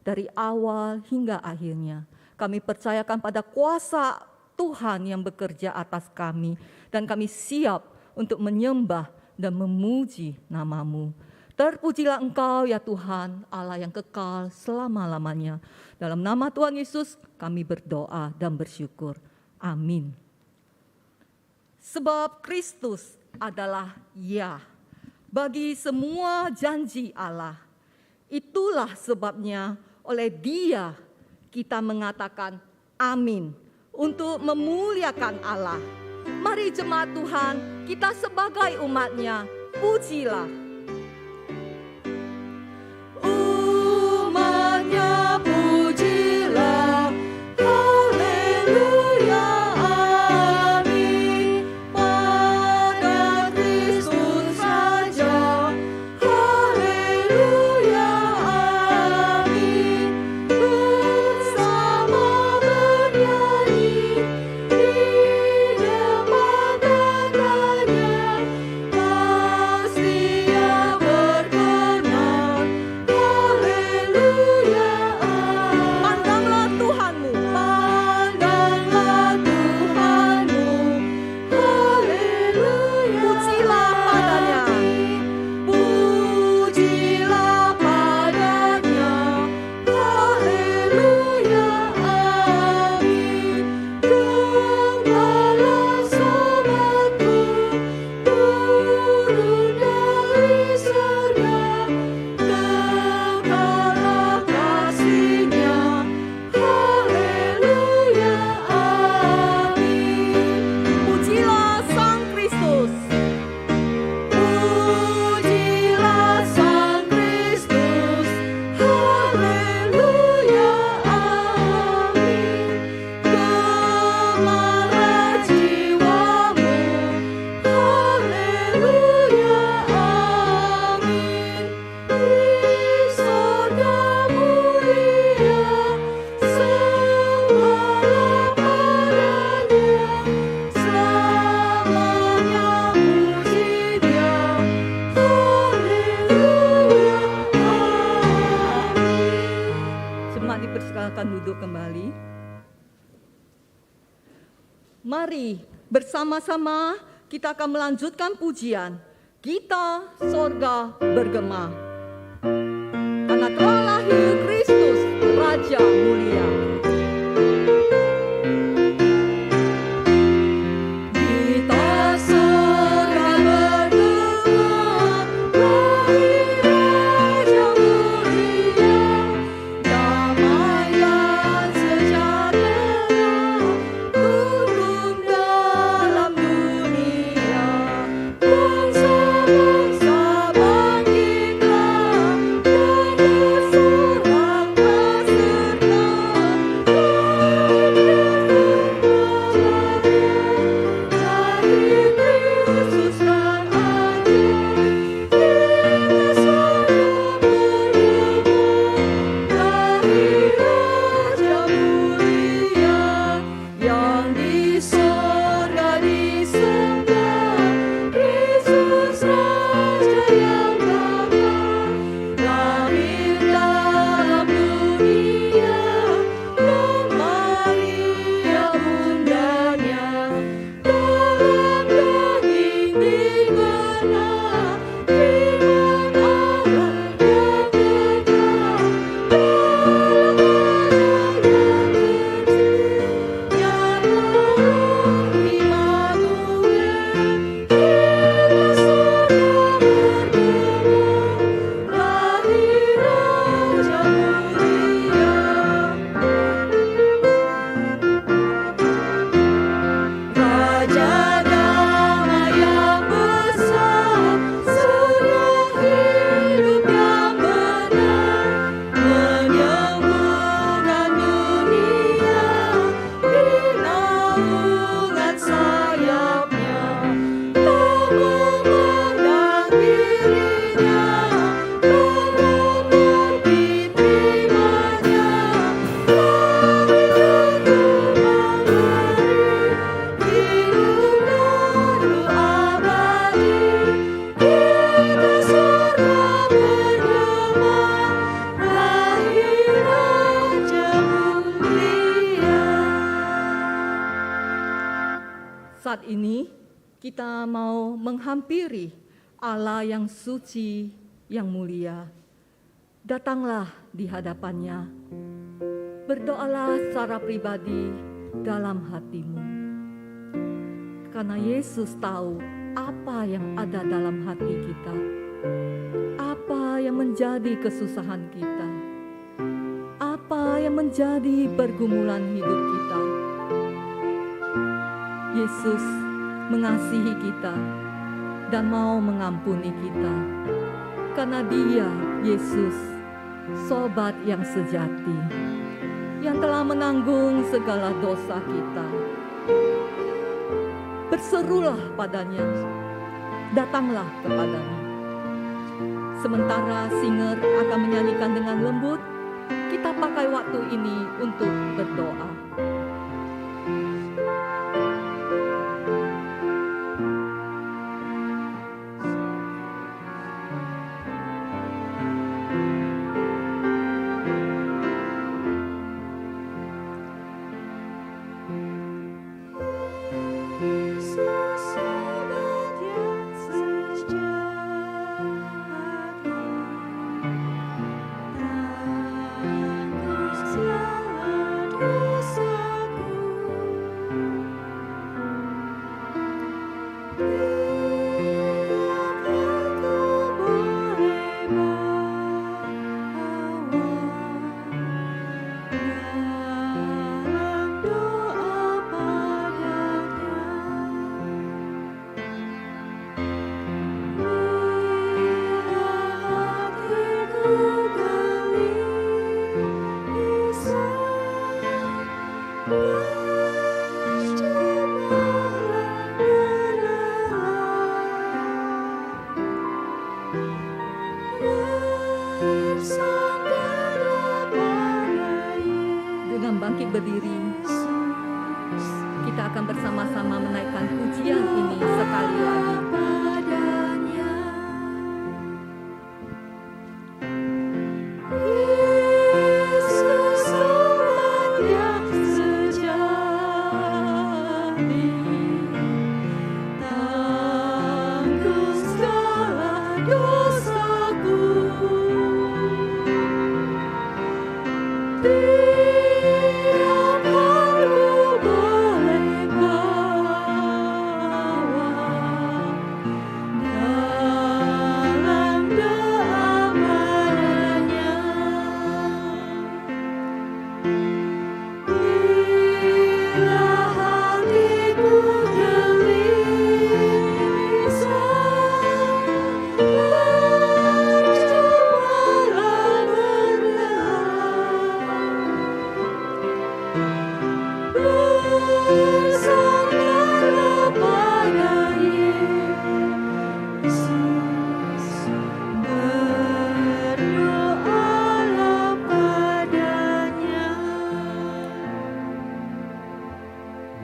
dari awal hingga akhirnya. Kami percayakan pada kuasa Tuhan yang bekerja atas kami, dan kami siap untuk menyembah dan memuji nama-Mu. Terpujilah Engkau ya Tuhan, Allah yang kekal selama-lamanya. Dalam nama Tuhan Yesus kami berdoa dan bersyukur. Amin. Sebab Kristus adalah ya bagi semua janji Allah. Itulah sebabnya oleh Dia kita mengatakan amin untuk memuliakan Allah. Mari jemaat Tuhan, kita sebagai umat-Nya, pujilah. Umat-Nya pujilah, haleluya, amin. Pada Kristus saja, haleluya, amin. Bersama bernyanyi di depan tangannya, pasti Ia berkenan, haleluya, amin. Pandanglah Tuhanmu, pandanglah Tuhanmu, haleluya, pujilah padanya, pujilah padanya, haleluya, amin. Gembala sobatku turun dari surga, kekalah kasih-Nya, haleluya, amin. Pujilah Sang Kristus, pujilah Sang Kristus, haleluya, amin. Gemalah jiwamu, haleluya, amin. Di sorga mulia, sembahlah padanya, selamanya puji Dia, haleluya, amin. Jemaat dipersilakan duduk kembali. Mari bersama-sama kita akan melanjutkan pujian Kita Sorga Bergema. Karena telah lahir Kristus Raja Mulia. Kita sorga bergema, lahir Raja Mulia, damaian sejahtera turun dalam dunia. Bangsa-bangsa bangkitlah, saat ini kita mau menghampiri Allah yang suci, yang mulia. Datanglah di hadapannya. Berdoalah secara pribadi dalam hatimu. Karena Yesus tahu apa yang ada dalam hati kita. Apa yang menjadi kesusahan kita. Apa yang menjadi pergumulan hidup kita. Yesus mengasihi kita dan mau mengampuni kita. Karena Dia, Yesus, sobat yang sejati, yang telah menanggung segala dosa kita. Berserulah padanya, datanglah kepadanya. Sementara singer akan menyanyikan dengan lembut, kita pakai waktu ini untuk berdoa. Dengan bangkit berdiri, kita akan bersama-sama menaikkan pujian ini sekali lagi.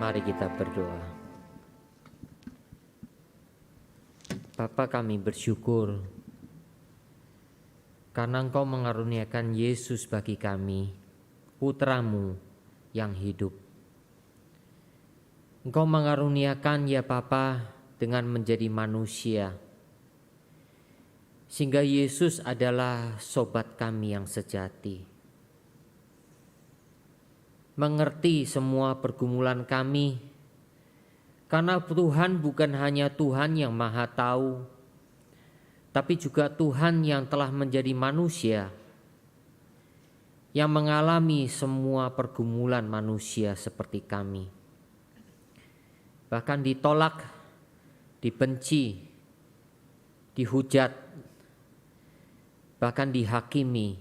Mari kita berdoa. Bapa, kami bersyukur karena Engkau mengaruniakan Yesus bagi kami, Putra-Mu yang hidup. Engkau mengaruniakan ya Bapa dengan menjadi manusia, sehingga Yesus adalah sobat kami yang sejati. Mengerti semua pergumulan kami, karena Tuhan bukan hanya Tuhan yang Maha Tahu, tapi juga Tuhan yang telah menjadi manusia, yang mengalami semua pergumulan manusia seperti kami. Bahkan ditolak, dibenci, dihujat, bahkan dihakimi,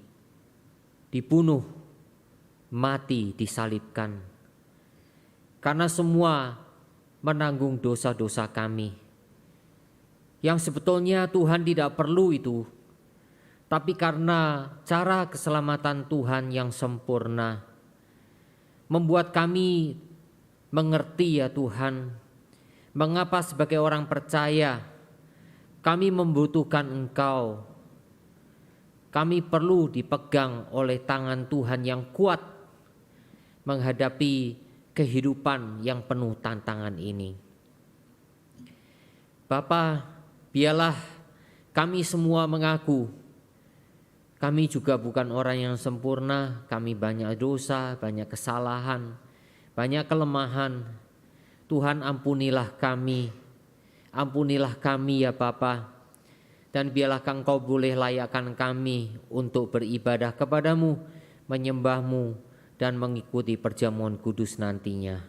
dibunuh, mati, disalibkan, karena semua menanggung dosa-dosa kami, yang sebetulnya Tuhan tidak perlu itu, tapi karena cara keselamatan Tuhan yang sempurna membuat kami mengerti ya Tuhan, mengapa sebagai orang percaya kami membutuhkan Engkau. Kami perlu dipegang oleh tangan Tuhan yang kuat menghadapi kehidupan yang penuh tantangan ini. Bapa, biarlah kami semua mengaku kami juga bukan orang yang sempurna, kami banyak dosa, banyak kesalahan, banyak kelemahan. Tuhan ampunilah kami ya Bapa. Dan biarlah Engkau boleh layakkan kami untuk beribadah kepadamu, menyembahmu, dan mengikuti perjamuan kudus nantinya.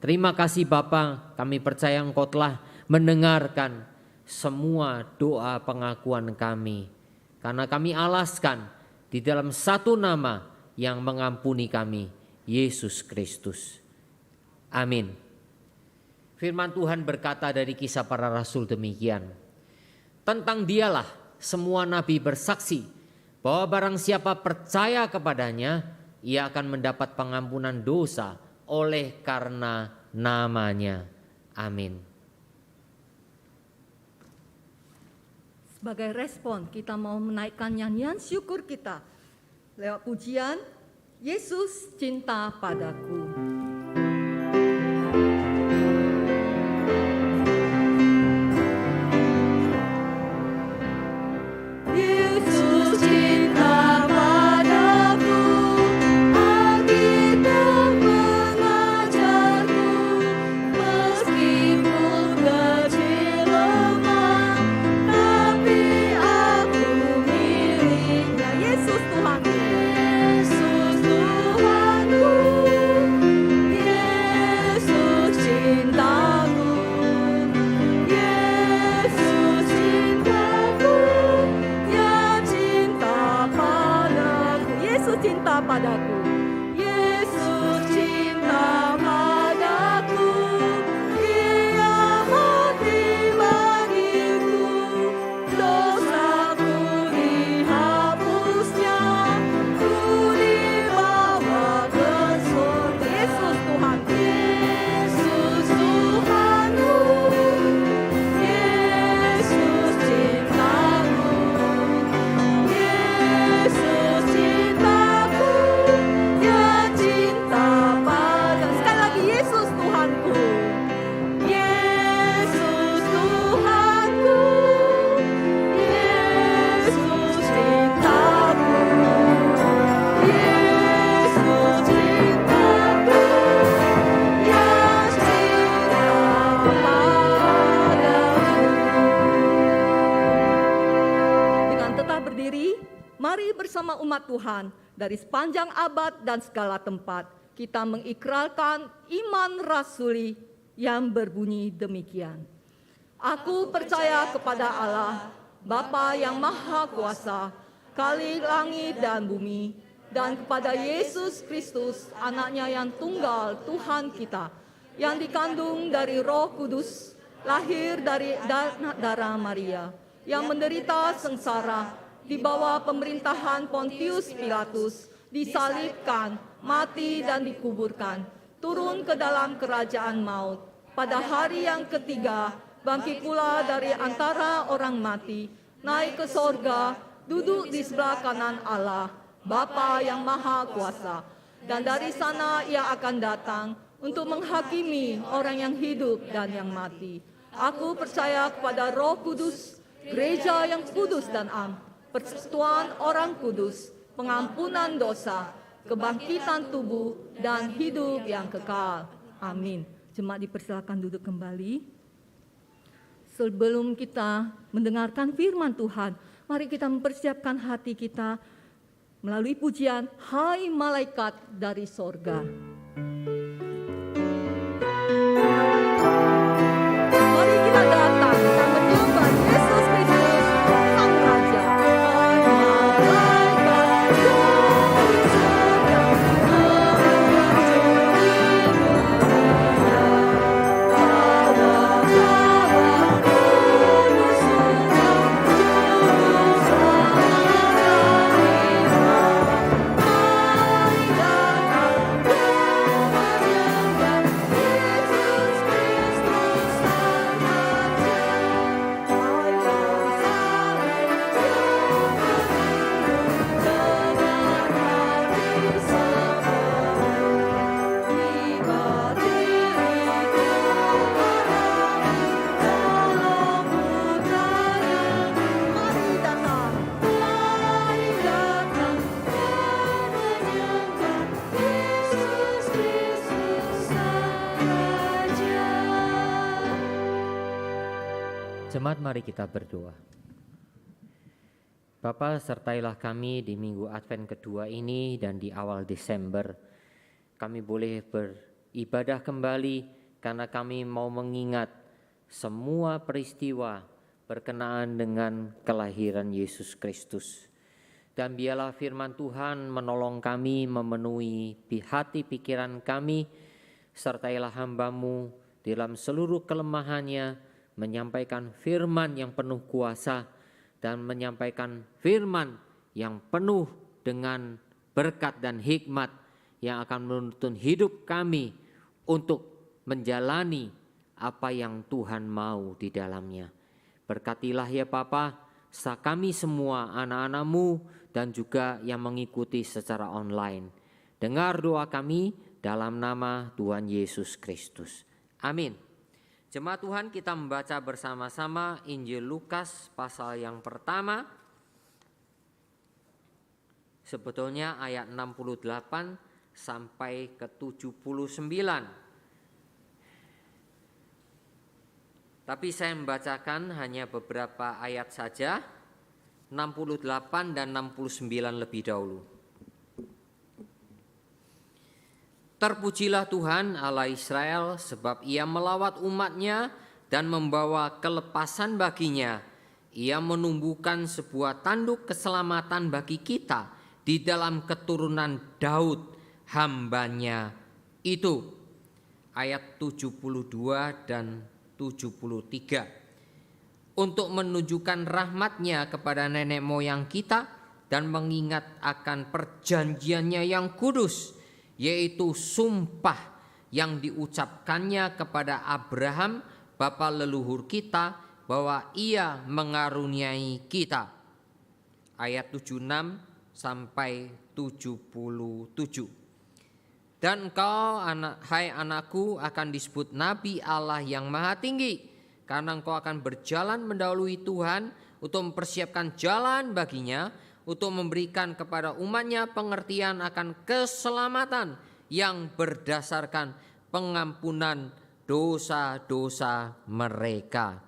Terima kasih Bapa, kami percaya Engkau telah mendengarkan semua doa pengakuan kami. Karena kami alaskan di dalam satu nama yang mengampuni kami, Yesus Kristus. Amin. Firman Tuhan berkata dari Kisah Para Rasul demikian. Tentang dialah semua nabi bersaksi bahwa barang siapa percaya kepadanya, ia akan mendapat pengampunan dosa oleh karena namanya. Amin. Sebagai respon, kita mau menaikkan nyanyian syukur kita lewat pujian Yesus Cinta Padaku. Umat Tuhan dari sepanjang abad dan segala tempat, kita mengikrarkan iman rasuli yang berbunyi demikian. Aku percaya kepada Allah, Bapa yang Maha Kuasa, Khalik langit dan bumi, dan kepada Yesus Kristus, Anaknya yang tunggal, Tuhan kita, yang dikandung dari Roh Kudus, lahir dari darah Maria, yang menderita sengsara di bawah pemerintahan Pontius Pilatus, disalibkan, mati dan dikuburkan, turun ke dalam kerajaan maut. Pada hari yang ketiga, bangkit pula dari antara orang mati, naik ke sorga, duduk di sebelah kanan Allah, Bapa yang Maha Kuasa. Dan dari sana ia akan datang untuk menghakimi orang yang hidup dan yang mati. Aku percaya kepada Roh Kudus, gereja yang kudus dan am, persekutuan orang kudus, pengampunan dosa, kebangkitan tubuh, dan hidup yang kekal. Amin. Jemaat dipersilakan duduk kembali. Sebelum kita mendengarkan firman Tuhan, mari kita mempersiapkan hati kita melalui pujian Hai Malaikat dari Sorga. Mari kita datang dan menyembah Yesus Kristus, Sang Raja. Yeah. jemaat, mari kita berdoa. Bapa, sertailah kami di minggu Advent kedua ini dan di awal Desember. Kami boleh beribadah kembali karena kami mau mengingat semua peristiwa berkenaan dengan kelahiran Yesus Kristus. Dan biarlah firman Tuhan menolong kami memenuhi hati pikiran kami. Sertailah hamba-Mu dalam seluruh kelemahannya menyampaikan firman yang penuh kuasa dan menyampaikan firman yang penuh dengan berkat dan hikmat yang akan menuntun hidup kami untuk menjalani apa yang Tuhan mau di dalamnya. Berkatilah ya Bapa, kami semua anak-anak-Mu dan juga yang mengikuti secara online. Dengar doa kami dalam nama Tuhan Yesus Kristus. Amin. Jemaat Tuhan, kita membaca bersama-sama Injil Lukas pasal yang pertama. Sebetulnya ayat 68 sampai ke 79. Tapi saya membacakan hanya beberapa ayat saja, 68 dan 69 lebih dahulu. Terpujilah Tuhan Allah Israel, sebab Ia melawat umat-Nya dan membawa kelepasan baginya. Ia menumbuhkan sebuah tanduk keselamatan bagi kita di dalam keturunan Daud, hamba-Nya itu. Ayat 72 dan 73. Untuk menunjukkan rahmat-Nya kepada nenek moyang kita dan mengingat akan perjanjian-Nya yang kudus, yaitu sumpah yang diucapkannya kepada Abraham, bapa leluhur kita, bahwa Ia mengaruniai kita. Ayat 76 sampai 77. Dan engkau, hai anakku, akan disebut Nabi Allah yang Maha Tinggi, karena engkau akan berjalan mendahului Tuhan untuk mempersiapkan jalan baginya, untuk memberikan kepada umat-Nya pengertian akan keselamatan yang berdasarkan pengampunan dosa-dosa mereka.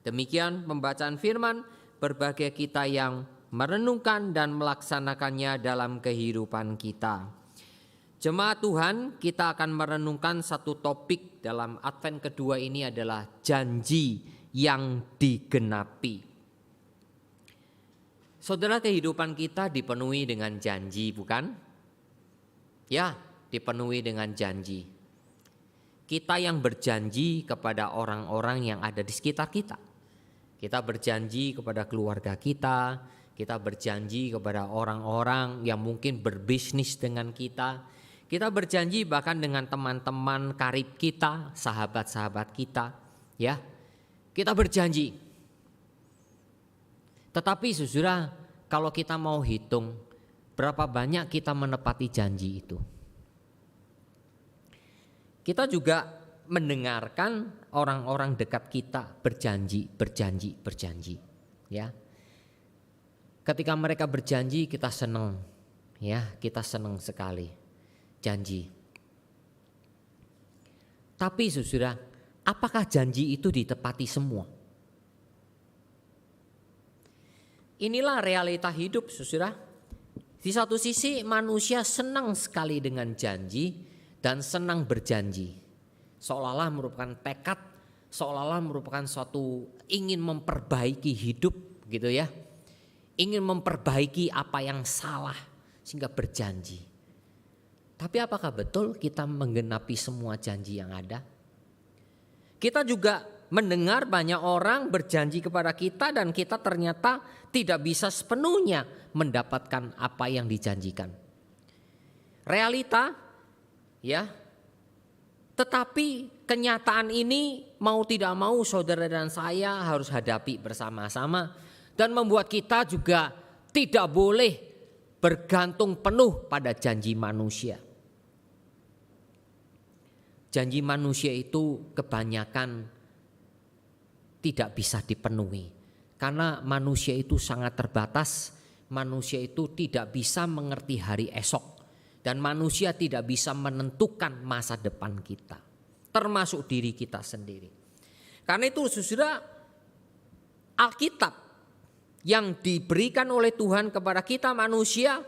Demikian pembacaan firman, berbahagia kita yang merenungkan dan melaksanakannya dalam kehidupan kita. Jemaat Tuhan, kita akan merenungkan satu topik dalam Advent kedua ini adalah janji yang digenapi. Saudara, kehidupan kita dipenuhi dengan janji, bukan? Ya, dipenuhi dengan janji. Kita yang berjanji kepada orang-orang yang ada di sekitar kita. Kita berjanji kepada keluarga kita, kita berjanji kepada orang-orang yang mungkin berbisnis dengan kita. Kita berjanji bahkan dengan teman-teman karib kita, sahabat-sahabat kita, ya. Kita berjanji. Tetapi saudara, kalau kita mau hitung berapa banyak kita menepati janji itu. Kita juga mendengarkan orang-orang dekat kita berjanji, ya. Ketika mereka berjanji kita senang, ya, kita senang sekali. Janji. Tapi saudara, apakah janji itu ditepati semua? Inilah realita hidup, saudara. Di satu sisi manusia senang sekali dengan janji dan senang berjanji. Seolah-olah merupakan tekad, seolah-olah merupakan suatu ingin memperbaiki hidup gitu ya. Ingin memperbaiki apa yang salah sehingga berjanji. Tapi apakah betul kita menggenapi semua janji yang ada? Kita juga mendengar banyak orang berjanji kepada kita dan kita ternyata tidak bisa sepenuhnya mendapatkan apa yang dijanjikan. Realita, ya. Tetapi kenyataan ini mau tidak mau saudara dan saya harus hadapi bersama-sama dan membuat kita juga tidak boleh bergantung penuh pada janji manusia. Janji manusia itu kebanyakan tidak bisa dipenuhi karena manusia itu sangat terbatas. Manusia itu tidak bisa mengerti hari esok dan manusia tidak bisa menentukan masa depan kita, termasuk diri kita sendiri. Karena itu saudara, Alkitab yang diberikan oleh Tuhan kepada kita manusia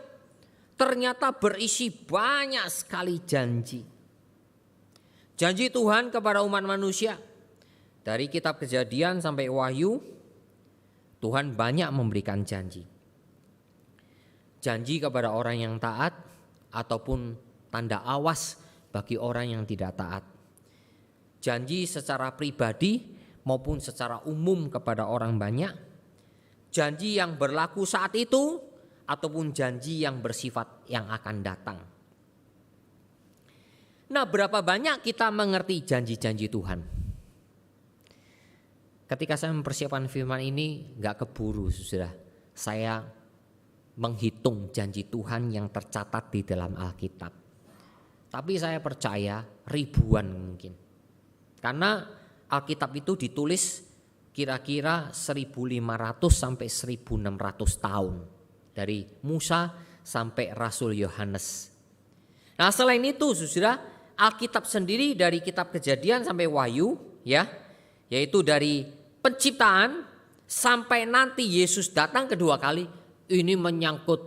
ternyata berisi banyak sekali janji. Janji Tuhan kepada umat manusia. Dari kitab Kejadian sampai Wahyu, Tuhan banyak memberikan janji. Janji kepada orang yang taat ataupun tanda awas bagi orang yang tidak taat. Janji secara pribadi maupun secara umum kepada orang banyak. Janji yang berlaku saat itu ataupun janji yang bersifat yang akan datang. Nah, berapa banyak kita mengerti janji-janji Tuhan? Ketika saya mempersiapkan firman ini gak keburu, saudara. Saya menghitung janji Tuhan yang tercatat di dalam Alkitab. Tapi saya percaya ribuan mungkin. Karena Alkitab itu ditulis kira-kira 1500 sampai 1600 tahun. Dari Musa sampai Rasul Yohanes. Nah, selain itu saudara, Alkitab sendiri dari kitab Kejadian sampai Wahyu, ya, yaitu dari penciptaan sampai nanti Yesus datang kedua kali, ini menyangkut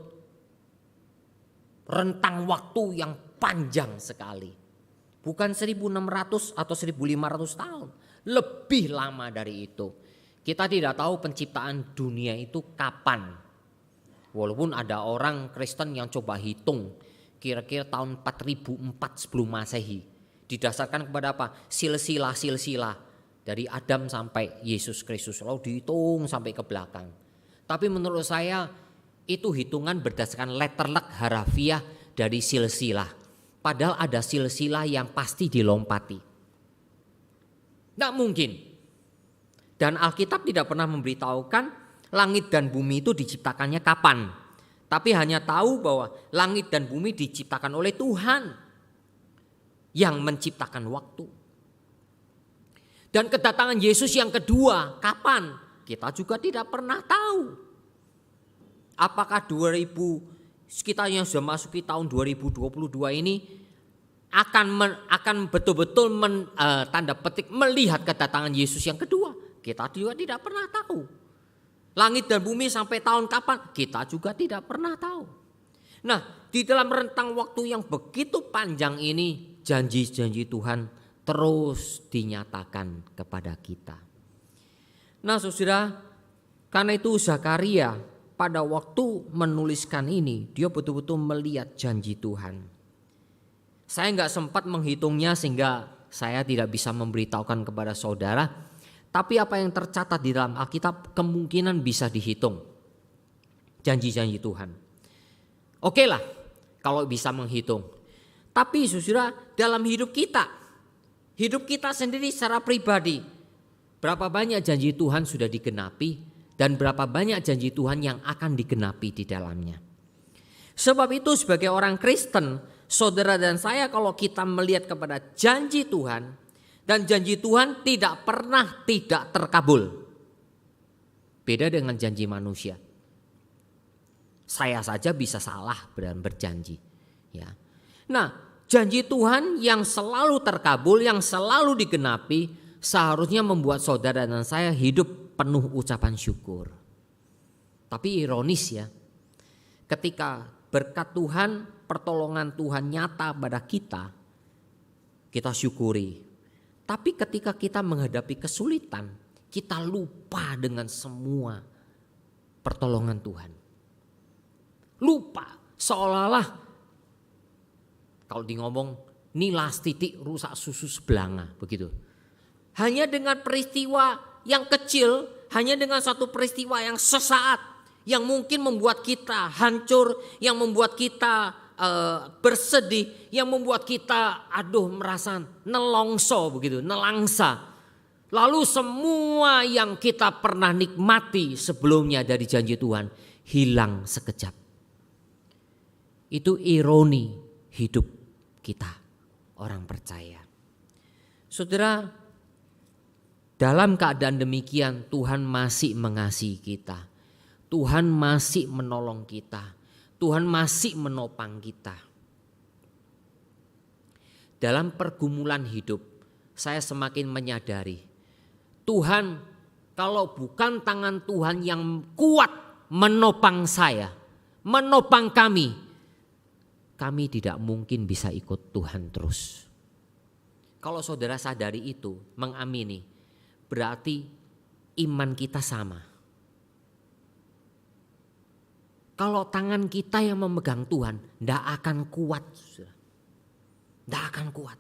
rentang waktu yang panjang sekali. Bukan 1600 atau 1500 tahun, lebih lama dari itu. Kita tidak tahu penciptaan dunia itu kapan. Walaupun ada orang Kristen yang coba hitung kira-kira tahun 4004 sebelum Masehi. Didasarkan kepada apa? Silsilah dari Adam sampai Yesus Kristus. Lalu dihitung sampai ke belakang. Tapi menurut saya itu hitungan berdasarkan letterlek harafiah dari silsilah. Padahal ada silsilah yang pasti dilompati. Tidak mungkin. Dan Alkitab tidak pernah memberitahukan langit dan bumi itu diciptakannya kapan. Tapi hanya tahu bahwa langit dan bumi diciptakan oleh Tuhan yang menciptakan waktu. Dan kedatangan Yesus yang kedua kapan? Kita juga tidak pernah tahu. Apakah kita yang sudah masuki tahun 2022 ini akan betul-betul tanda petik melihat kedatangan Yesus yang kedua? Kita juga tidak pernah tahu. Langit dan bumi sampai tahun kapan? Kita juga tidak pernah tahu. Nah, di dalam rentang waktu yang begitu panjang ini, janji-janji Tuhan terus dinyatakan kepada kita. Nah, saudara, karena itu Zakaria pada waktu menuliskan ini, dia betul-betul melihat janji Tuhan. Saya nggak sempat menghitungnya sehingga saya tidak bisa memberitahukan kepada saudara. Tapi apa yang tercatat di dalam Alkitab kemungkinan bisa dihitung. Janji-janji Tuhan. Oke lah kalau bisa menghitung. Tapi saudara, dalam hidup kita sendiri secara pribadi, berapa banyak janji Tuhan sudah digenapi dan berapa banyak janji Tuhan yang akan digenapi di dalamnya. Sebab itu sebagai orang Kristen, saudara dan saya kalau kita melihat kepada janji Tuhan, dan janji Tuhan tidak pernah tidak terkabul. Beda dengan janji manusia. Saya saja bisa salah dan berjanji. Ya. Nah, janji Tuhan yang selalu terkabul, yang selalu digenapi, seharusnya membuat saudara dan saya hidup penuh ucapan syukur. Tapi ironis ya, ketika berkat Tuhan, pertolongan Tuhan nyata pada kita syukuri. Tapi ketika kita menghadapi kesulitan, kita lupa dengan semua pertolongan Tuhan. Lupa, seolah-olah kalau ngomong nilas titik rusak susu sebelanga, begitu. Hanya dengan peristiwa yang kecil, hanya dengan satu peristiwa yang sesaat, yang mungkin membuat kita hancur, yang membuat kita bersedih, yang membuat kita merasa nelongso begitu, nelangsa. Lalu semua yang kita pernah nikmati sebelumnya dari janji Tuhan hilang sekejap. Itu ironi hidup kita orang percaya. Saudara, dalam keadaan demikian Tuhan masih mengasihi kita. Tuhan masih menolong kita. Tuhan masih menopang kita. Dalam pergumulan hidup, saya semakin menyadari Tuhan Kalau bukan tangan Tuhan yang kuat menopang saya, menopang kami tidak mungkin bisa ikut Tuhan terus. Kalau saudara sadari itu, mengamini, berarti iman kita sama. Kalau tangan kita yang memegang Tuhan, tidak akan kuat. Tidak akan kuat.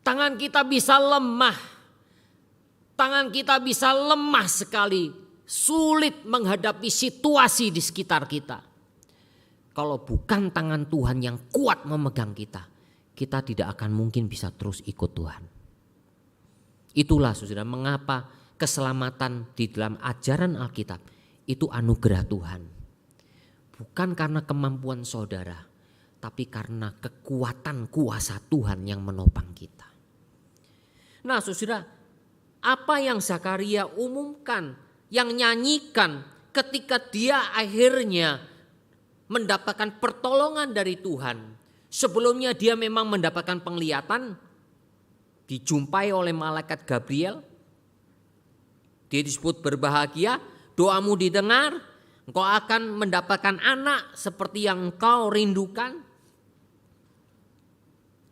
Tangan kita bisa lemah. Tangan kita bisa lemah sekali. Sulit menghadapi situasi di sekitar kita. Kalau bukan tangan Tuhan yang kuat memegang kita, kita tidak akan mungkin bisa terus ikut Tuhan. Itulah saudara mengapa keselamatan di dalam ajaran Alkitab itu anugerah Tuhan. Bukan karena kemampuan saudara, tapi karena kekuatan kuasa Tuhan yang menopang kita. Nah saudara, apa yang Zakaria umumkan, yang nyanyikan ketika dia akhirnya mendapatkan pertolongan dari Tuhan. Sebelumnya dia memang mendapatkan penglihatan, dijumpai oleh malaikat Gabriel. Dia disebut berbahagia, doamu didengar, engkau akan mendapatkan anak seperti yang engkau rindukan.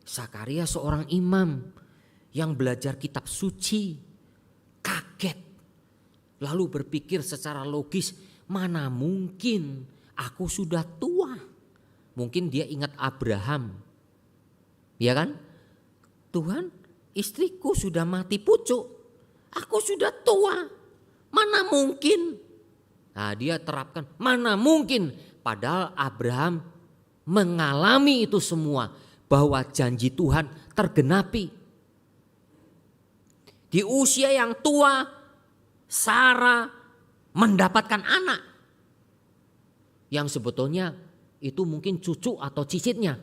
Zakaria seorang imam yang belajar kitab suci, kaget. Lalu berpikir secara logis, mana mungkin aku sudah tua. Mungkin dia ingat Abraham. Ya kan? Tuhan, istriku sudah mati pucuk. Aku sudah tua. Mana mungkin? Nah, dia terapkan, mana mungkin? Padahal Abraham mengalami itu semua. Bahwa janji Tuhan tergenapi. Di usia yang tua, Sarah mendapatkan anak. Yang sebetulnya itu mungkin cucu atau cicitnya.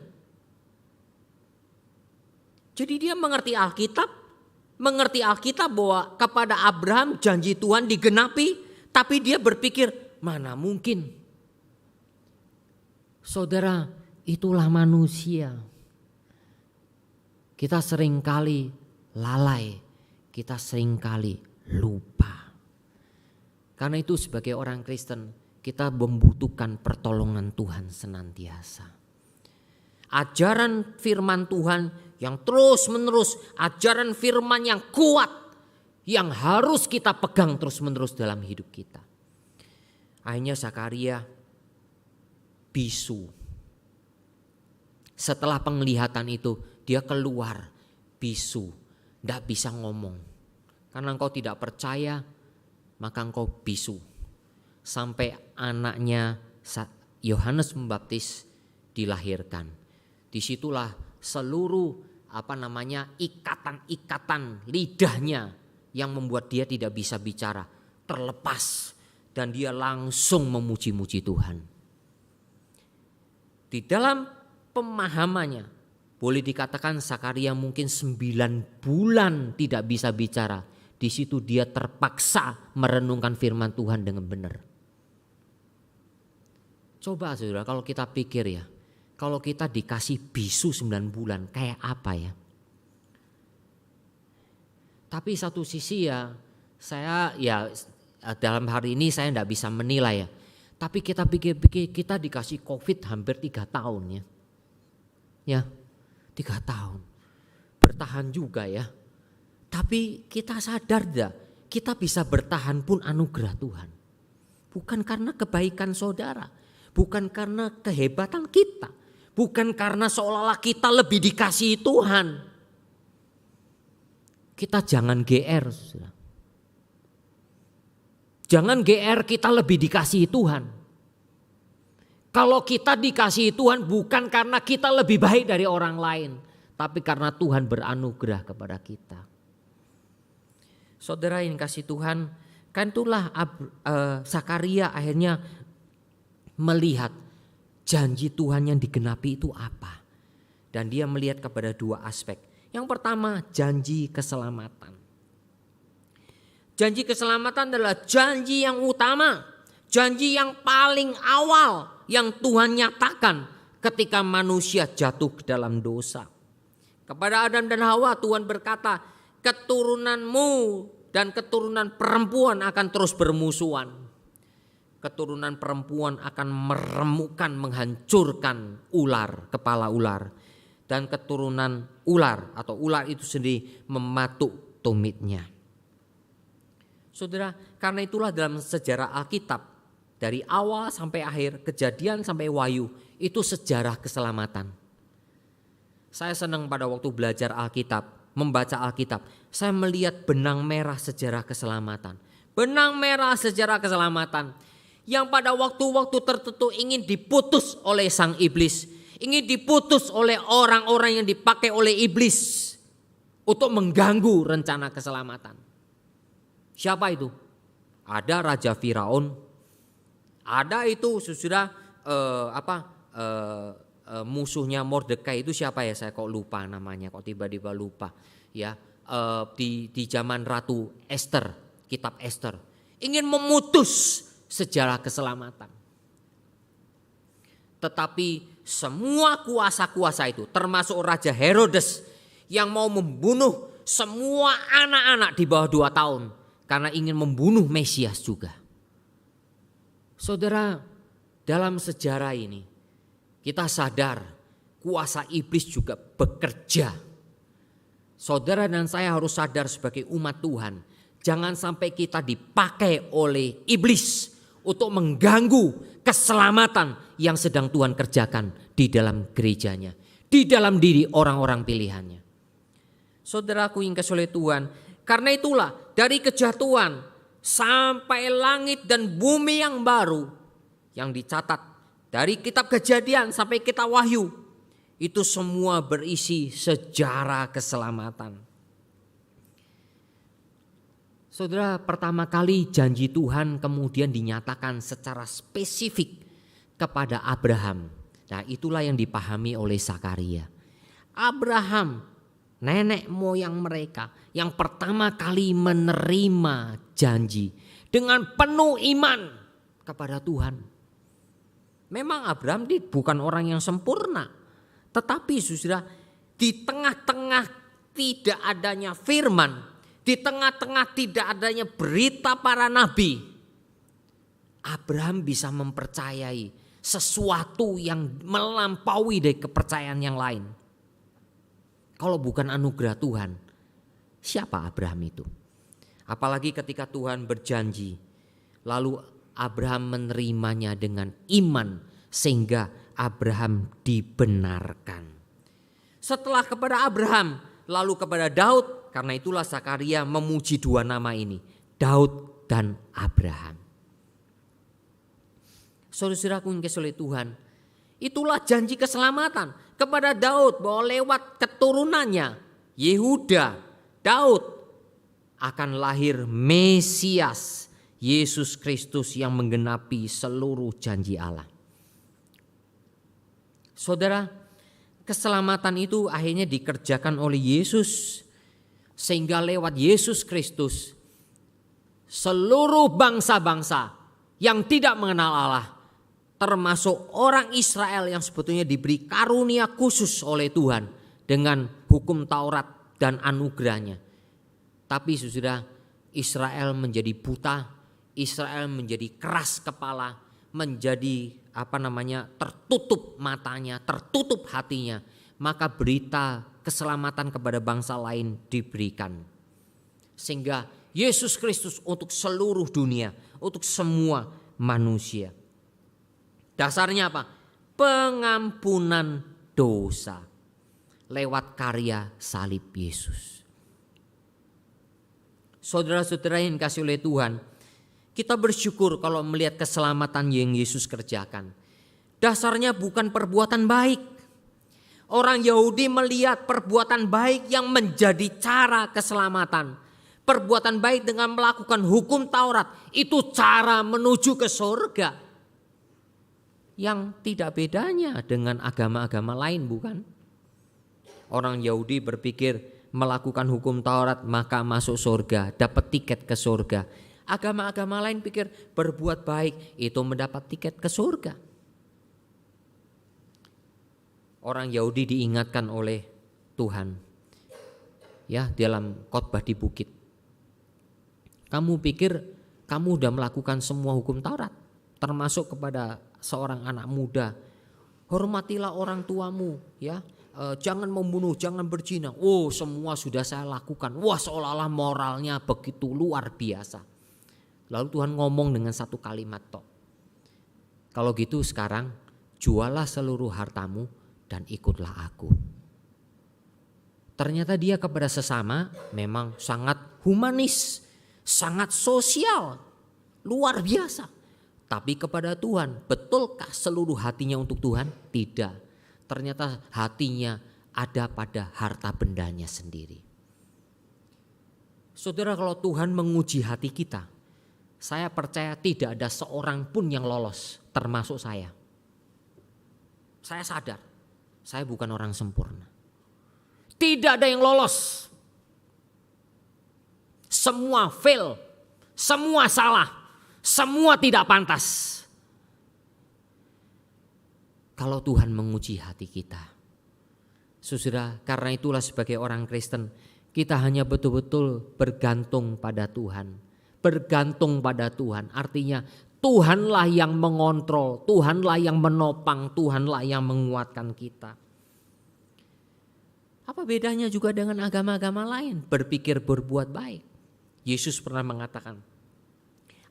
Jadi dia mengerti Alkitab bahwa kepada Abraham janji Tuhan digenapi, tapi dia berpikir mana mungkin. Saudara, itulah manusia. Kita seringkali lalai, kita seringkali lupa. Karena itu sebagai orang Kristen kita membutuhkan pertolongan Tuhan senantiasa. Ajaran firman Tuhan yang terus menerus, ajaran firman yang kuat, yang harus kita pegang terus menerus dalam hidup kita. Akhirnya Zakaria bisu. Setelah penglihatan itu dia keluar bisu, tidak bisa ngomong. Karena engkau tidak percaya, maka engkau bisu. Sampai anaknya Yohanes Pembaptis dilahirkan. Disitulah seluruh ikatan-ikatan lidahnya yang membuat dia tidak bisa bicara terlepas. Dan dia langsung memuji-muji Tuhan. Di dalam pemahamannya boleh dikatakan Zakaria mungkin 9 bulan tidak bisa bicara. Di situ dia terpaksa merenungkan firman Tuhan dengan benar. Coba saudara kalau kita pikir ya, kalau kita dikasih bisu 9 bulan kayak apa ya. Tapi satu sisi ya saya ya dalam hari ini saya tidak bisa menilai ya. Tapi kita pikir-pikir kita dikasih COVID hampir 3 tahun ya. Ya 3 tahun bertahan juga ya. Tapi kita sadar tidak kita bisa bertahan pun anugerah Tuhan. Bukan karena kebaikan saudara. Bukan karena kehebatan kita. Bukan karena seolah-olah kita lebih dikasihi Tuhan. Kita jangan GR. Jangan GR kita lebih dikasihi Tuhan. Kalau kita dikasihi Tuhan bukan karena kita lebih baik dari orang lain. Tapi karena Tuhan beranugerah kepada kita. Saudara yang kasih Tuhan, kan itulah Zakaria akhirnya melihat janji Tuhan yang digenapi itu apa. Dan dia melihat kepada 2 aspek. Yang pertama janji keselamatan. Janji keselamatan adalah janji yang utama. Janji yang paling awal yang Tuhan nyatakan ketika manusia jatuh ke dalam dosa. Kepada Adam dan Hawa Tuhan berkata, keturunanmu dan keturunan perempuan akan terus bermusuhan. Keturunan perempuan akan meremukkan, menghancurkan ular, kepala ular. Dan keturunan ular atau ular itu sendiri mematuk tumitnya. Saudara, karena itulah dalam sejarah Alkitab, dari awal sampai akhir, Kejadian sampai Wahyu, itu sejarah keselamatan. Saya senang pada waktu belajar Alkitab, membaca Alkitab, saya melihat benang merah sejarah keselamatan. Benang merah sejarah keselamatan yang pada waktu-waktu tertentu ingin diputus oleh sang iblis, ingin diputus oleh orang-orang yang dipakai oleh iblis untuk mengganggu rencana keselamatan. Siapa itu? Ada Raja Firaun, ada itu sudah musuhnya Mordekai itu siapa ya? Saya kok lupa namanya, kok tiba-tiba lupa ya. Di zaman Ratu Esther, kitab Esther, ingin memutus sejarah keselamatan. Tetapi semua kuasa-kuasa itu, termasuk Raja Herodes yang mau membunuh semua anak-anak di bawah 2 tahun karena ingin membunuh Mesias juga. Saudara, dalam sejarah ini kita sadar kuasa iblis juga bekerja. Saudara dan saya harus sadar sebagai umat Tuhan, jangan sampai kita dipakai oleh iblis untuk mengganggu keselamatan yang sedang Tuhan kerjakan di dalam gerejanya, di dalam diri orang-orang pilihannya. Saudaraku yang kasih oleh Tuhan, karena itulah dari kejatuhan sampai langit dan bumi yang baru yang dicatat dari kitab Kejadian sampai kitab Wahyu, itu semua berisi sejarah keselamatan. Saudara, pertama kali janji Tuhan kemudian dinyatakan secara spesifik kepada Abraham. Nah, itulah yang dipahami oleh Zakaria. Abraham, nenek moyang mereka yang pertama kali menerima janji dengan penuh iman kepada Tuhan. Memang Abraham bukan orang yang sempurna, tetapi saudara, di tengah-tengah tidak adanya firman, di tengah-tengah tidak adanya berita para nabi, Abraham bisa mempercayai sesuatu yang melampaui dari kepercayaan yang lain. Kalau bukan anugerah Tuhan, siapa Abraham itu? Apalagi ketika Tuhan berjanji, lalu Abraham menerimanya dengan iman sehingga Abraham dibenarkan. Setelah kepada Abraham, lalu kepada Daud. Karena itulah Zakaria memuji 2 nama ini, Daud dan Abraham. Saudara-saudaraku yang kasih oleh Tuhan, itulah janji keselamatan kepada Daud bahwa lewat keturunannya Yehuda, Daud akan lahir Mesias, Yesus Kristus yang menggenapi seluruh janji Allah. Saudara, keselamatan itu akhirnya dikerjakan oleh Yesus. Sehingga lewat Yesus Kristus seluruh bangsa-bangsa yang tidak mengenal Allah, termasuk orang Israel yang sebetulnya diberi karunia khusus oleh Tuhan dengan hukum Taurat dan anugerahnya. Tapi saudara, Israel menjadi buta, Israel menjadi keras kepala, menjadi tertutup matanya, tertutup hatinya. Maka berita keselamatan kepada bangsa lain diberikan. Sehingga Yesus Kristus untuk seluruh dunia, untuk semua manusia. Dasarnya apa? Pengampunan dosa lewat karya salib Yesus. Saudara-saudara yang dikasihi oleh Tuhan, kita bersyukur kalau melihat keselamatan yang Yesus kerjakan. Dasarnya bukan perbuatan baik. Orang Yahudi melihat perbuatan baik yang menjadi cara keselamatan. Perbuatan baik dengan melakukan hukum Taurat itu cara menuju ke surga. Yang tidak bedanya dengan agama-agama lain, bukan? Orang Yahudi berpikir melakukan hukum Taurat maka masuk surga, dapat tiket ke surga. Agama-agama lain pikir berbuat baik itu mendapat tiket ke surga. Orang Yahudi diingatkan oleh Tuhan ya dalam khotbah di bukit. Kamu pikir kamu udah melakukan semua hukum Taurat, termasuk kepada seorang anak muda. Hormatilah orang tuamu, ya. Jangan membunuh, jangan berzina. Oh, semua sudah saya lakukan. Wah, seolah-olah moralnya begitu luar biasa. Lalu Tuhan ngomong dengan satu kalimat tok. Kalau gitu sekarang jualah seluruh hartamu dan ikutlah aku. Ternyata dia kepada sesama memang sangat humanis, sangat sosial, luar biasa. Tapi kepada Tuhan, betulkah seluruh hatinya untuk Tuhan? Tidak. Ternyata hatinya ada pada harta bendanya sendiri. Saudara, kalau Tuhan menguji hati kita, saya percaya tidak ada seorang pun yang lolos, termasuk saya. Saya sadar, saya bukan orang sempurna. Tidak ada yang lolos. Semua fail, semua salah, semua tidak pantas. Kalau Tuhan menguji hati kita, saudara, karena itulah sebagai orang Kristen kita hanya betul-betul bergantung pada Tuhan. Bergantung pada Tuhan artinya Tuhanlah yang mengontrol, Tuhanlah yang menopang, Tuhanlah yang menguatkan kita. Apa bedanya juga dengan agama-agama lain? Berpikir berbuat baik. Yesus pernah mengatakan,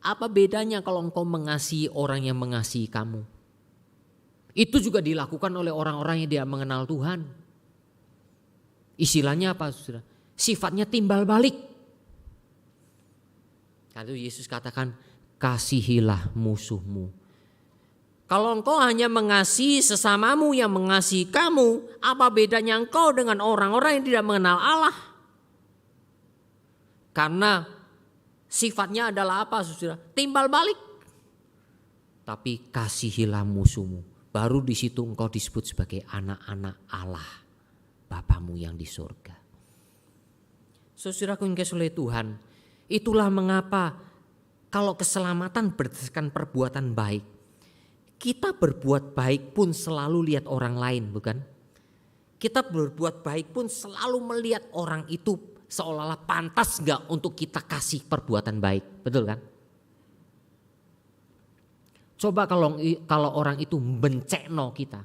apa bedanya kalau engkau mengasihi orang yang mengasihi kamu? Itu juga dilakukan oleh orang-orang yang tidak mengenal Tuhan. Istilahnya apa, saudara? Sifatnya timbal balik. Lalu Yesus katakan, kasihilah musuhmu. Kalau engkau hanya mengasihi sesamamu yang mengasihi kamu, apa bedanya engkau dengan orang-orang yang tidak mengenal Allah? Karena sifatnya adalah apa, saudara? Timbal balik. Tapi kasihilah musuhmu. Baru di situ engkau disebut sebagai anak-anak Allah, Bapamu yang di surga. Saudaraku yang dikasihi oleh Tuhan, itulah mengapa kalau keselamatan berdasarkan perbuatan baik, kita berbuat baik pun selalu lihat orang lain, bukan? Kita berbuat baik pun selalu melihat orang itu seolah-olah pantas enggak untuk kita kasih perbuatan baik, betul kan? Coba kalau orang itu bencekno kita,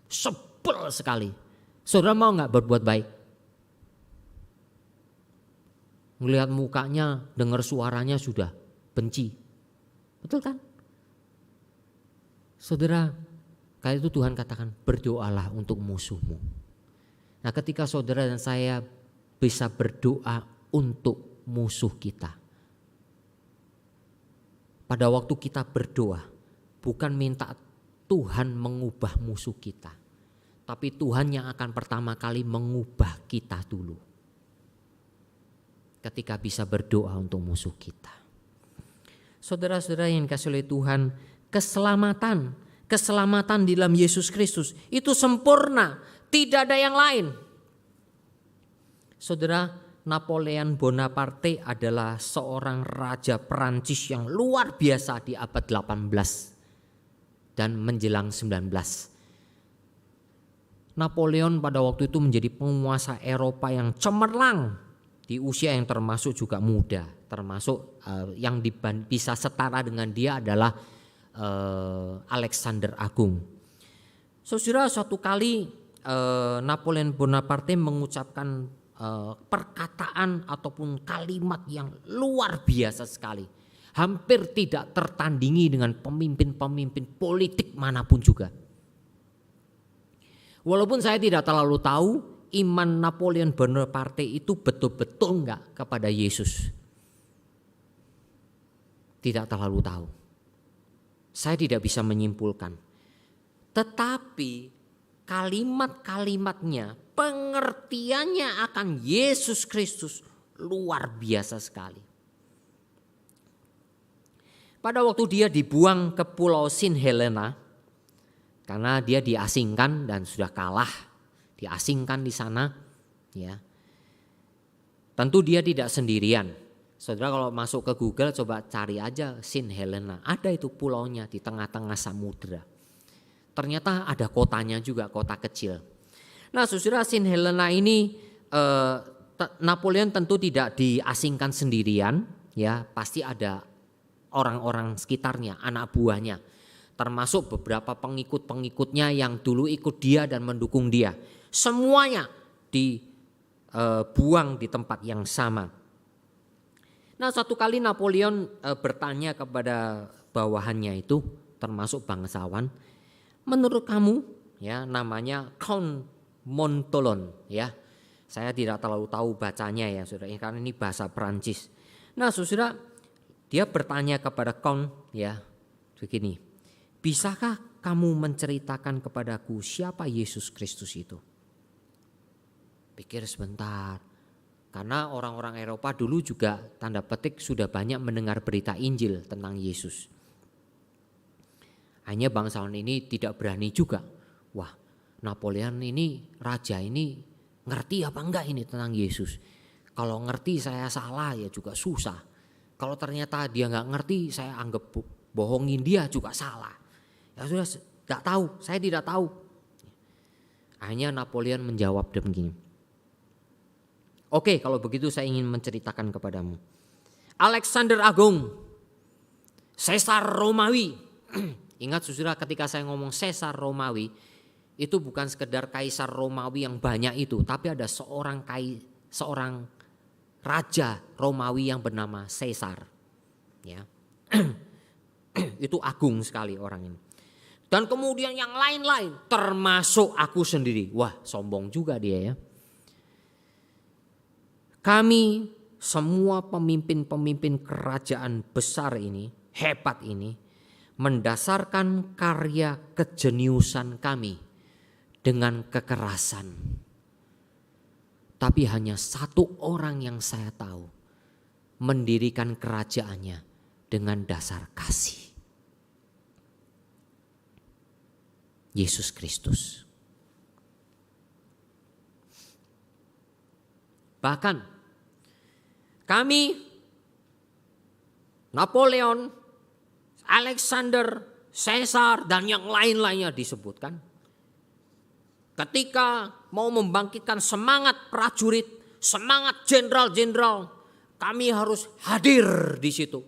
sebel sekali. Saudara mau nggak berbuat baik? Melihat mukanya, dengar suaranya sudah benci, betul kan? Saudara, kali itu Tuhan katakan berdoalah untuk musuhmu. Nah, ketika saudara dan saya bisa berdoa untuk musuh kita. Pada waktu kita berdoa, bukan minta Tuhan mengubah musuh kita. Tapi Tuhan yang akan pertama kali mengubah kita dulu. Ketika bisa berdoa untuk musuh kita. Saudara-saudara yang dikasihi oleh Tuhan, keselamatan di dalam Yesus Kristus itu sempurna. Tidak ada yang lain. Saudara, Napoleon Bonaparte adalah seorang raja Perancis yang luar biasa di abad 18 dan menjelang 19. Napoleon pada waktu itu menjadi penguasa Eropa yang cemerlang di usia yang termasuk juga muda. Termasuk yang bisa setara dengan dia adalah Alexander Agung. Saudara, suatu kali Napoleon Bonaparte mengucapkan perkataan ataupun kalimat yang luar biasa sekali. Hampir tidak tertandingi dengan pemimpin-pemimpin politik manapun juga. Walaupun saya tidak terlalu tahu iman Napoleon Bonaparte itu betul-betul enggak kepada Yesus. Tidak terlalu tahu. Saya tidak bisa menyimpulkan. Tetapi kalimat-kalimatnya, pengertiannya akan Yesus Kristus luar biasa sekali. Pada waktu dia dibuang ke Pulau Saint Helena, karena dia diasingkan dan sudah kalah, diasingkan di sana, ya. Tentu dia tidak sendirian. Saudara kalau masuk ke Google coba cari aja Saint Helena, ada itu pulaunya di tengah-tengah samudera. Ternyata ada kotanya juga, kota kecil. Nah, saudara, Saint Helena ini Napoleon tentu tidak diasingkan sendirian, ya, pasti ada orang-orang sekitarnya, anak buahnya, termasuk beberapa pengikut-pengikutnya yang dulu ikut dia dan mendukung dia. Semuanya dibuang di tempat yang sama. Nah, satu kali Napoleon bertanya kepada bawahannya itu, termasuk bangsawan, menurut kamu, ya, namanya Count Montholon, ya. Saya tidak terlalu tahu bacanya ya saudara, karena ini bahasa Perancis. Nah saudara, dia bertanya kepada Count, ya, begini, bisakah kamu menceritakan kepadaku siapa Yesus Kristus itu? Pikir sebentar, karena orang-orang Eropa dulu juga tanda petik sudah banyak mendengar berita Injil tentang Yesus. Hanya bangsawan ini tidak berani juga. Wah, Napoleon ini, raja ini ngerti apa enggak ini tentang Yesus? Kalau ngerti saya salah ya juga susah. Kalau ternyata dia nggak ngerti, saya anggap bohongin dia juga salah. Ya sudah, nggak tahu, saya tidak tahu. Akhirnya Napoleon menjawab begini. Oke, kalau begitu saya ingin menceritakan kepadamu. Alexander Agung, Caesar Romawi. Ingat saudara, ketika saya ngomong Caesar Romawi, itu bukan sekedar kaisar Romawi yang banyak itu, tapi ada seorang raja Romawi yang bernama Caesar. Ya. Itu agung sekali orang ini. Dan kemudian yang lain-lain, termasuk aku sendiri. Wah, sombong juga dia ya. Kami semua pemimpin-pemimpin kerajaan besar ini, hebat ini, mendasarkan karya kejeniusan kami dengan kekerasan. Tapi hanya satu orang yang saya tahu mendirikan kerajaannya dengan dasar kasih. Yesus Kristus. Bahkan kami, Napoleon, Alexander, Caesar dan yang lain-lainnya disebutkan, ketika mau membangkitkan semangat prajurit, semangat jenderal-jenderal, kami harus hadir di situ.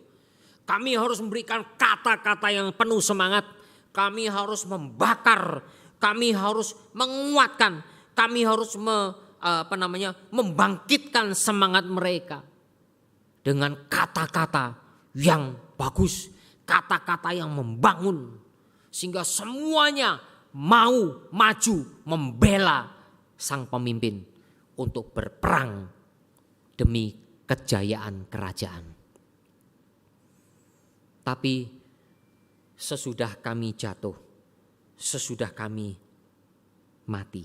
Kami harus memberikan kata-kata yang penuh semangat. Kami harus membakar, kami harus menguatkan, kami harus membangkitkan semangat mereka dengan kata-kata yang bagus, kata-kata yang membangun, sehingga semuanya mau maju membela sang pemimpin untuk berperang demi kejayaan kerajaan. Tapi sesudah kami jatuh, sesudah kami mati,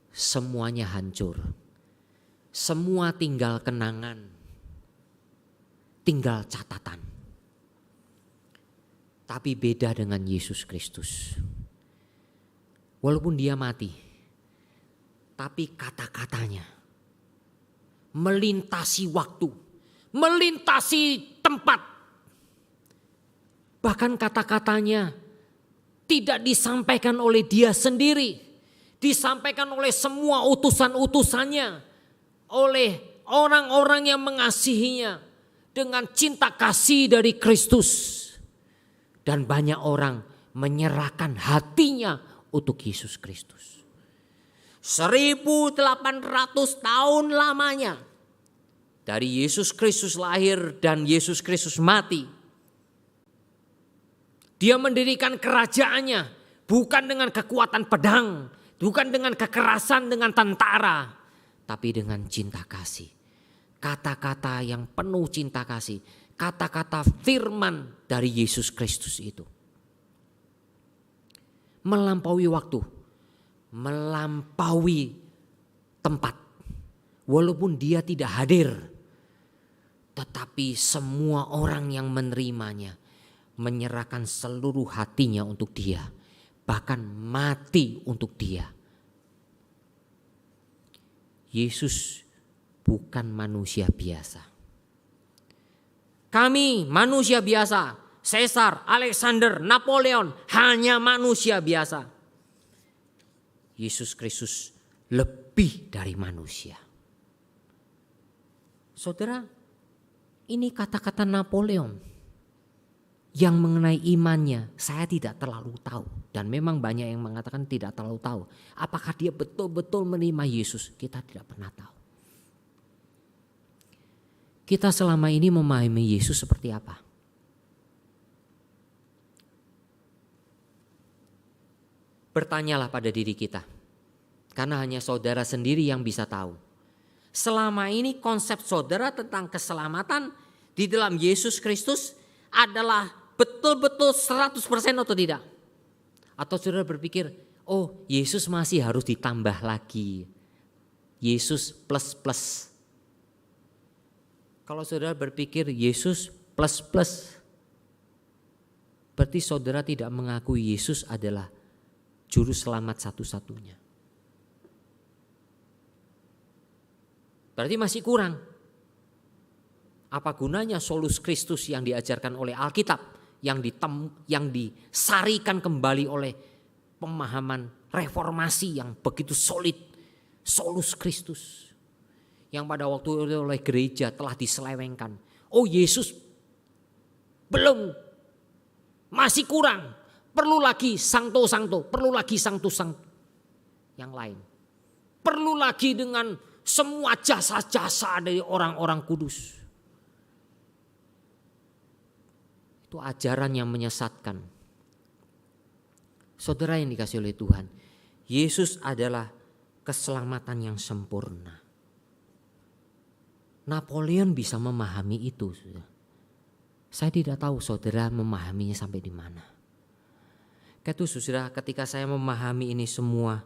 semuanya hancur. Semua tinggal kenangan, tinggal catatan. Tapi beda dengan Yesus Kristus. Walaupun dia mati, tapi kata-katanya melintasi waktu, melintasi tempat. Bahkan kata-katanya tidak disampaikan oleh dia sendiri, disampaikan oleh semua utusan-utusannya, oleh orang-orang yang mengasihinya dengan cinta kasih dari Kristus. Dan banyak orang menyerahkan hatinya untuk Yesus Kristus. 1800 tahun lamanya dari Yesus Kristus lahir dan Yesus Kristus mati. Dia mendirikan kerajaannya bukan dengan kekuatan pedang, bukan dengan kekerasan, dengan tentara, tapi dengan cinta kasih. Kata-kata yang penuh cinta kasih, kata-kata firman dari Yesus Kristus itu. Melampaui waktu, melampaui tempat. Walaupun dia tidak hadir, tetapi semua orang yang menerimanya menyerahkan seluruh hatinya untuk dia, bahkan mati untuk dia. Yesus bukan manusia biasa. Kami manusia biasa, Caesar, Alexander, Napoleon hanya manusia biasa. Yesus Kristus lebih dari manusia. Saudara, ini kata-kata Napoleon yang mengenai imannya saya tidak terlalu tahu. Dan memang banyak yang mengatakan tidak terlalu tahu. Apakah dia betul-betul menerima Yesus? Kita tidak pernah tahu. Kita selama ini memahami Yesus seperti apa? Bertanyalah pada diri kita. Karena hanya saudara sendiri yang bisa tahu. Selama ini konsep saudara tentang keselamatan di dalam Yesus Kristus adalah betul-betul 100% atau tidak? Atau saudara berpikir, oh Yesus masih harus ditambah lagi. Yesus plus. Kalau saudara berpikir Yesus plus, berarti saudara tidak mengakui Yesus adalah juru selamat satu-satunya. Berarti masih kurang. Apa gunanya solus Kristus yang diajarkan oleh Alkitab, yang disarikan kembali oleh pemahaman reformasi yang begitu solid, solus Kristus, yang pada waktu itu oleh gereja telah diselewengkan. Oh Yesus belum, masih kurang, perlu lagi santo, perlu lagi santo yang lain, perlu lagi dengan semua jasa-jasa dari orang-orang kudus. Itu ajaran yang menyesatkan. Saudara yang dikasihi oleh Tuhan, Yesus adalah keselamatan yang sempurna. Napoleon bisa memahami itu. Saya tidak tahu saudara memahaminya sampai di mana. Saudara, ketika saya memahami ini semua,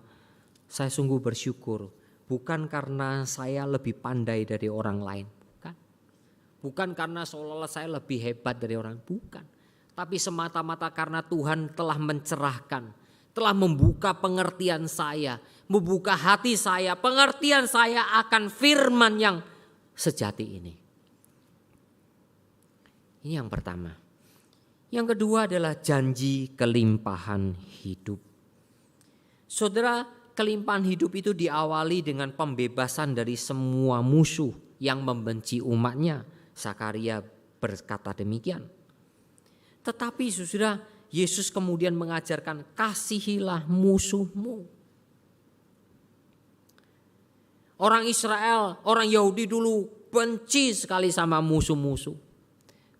saya sungguh bersyukur. Bukan karena saya lebih pandai dari orang lain. Bukan karena seolah-olah saya lebih hebat dari orang. Bukan. Tapi semata-mata karena Tuhan telah mencerahkan. Telah membuka pengertian saya. Membuka hati saya. Pengertian saya akan firman yang sejati ini. Ini yang pertama. Yang kedua adalah janji kelimpahan hidup. Saudara, kelimpahan hidup itu diawali dengan pembebasan dari semua musuh yang membenci umatnya. Zakaria berkata demikian. Tetapi saudara, Yesus kemudian mengajarkan kasihilah musuhmu. Orang Israel, orang Yahudi dulu benci sekali sama musuh-musuh.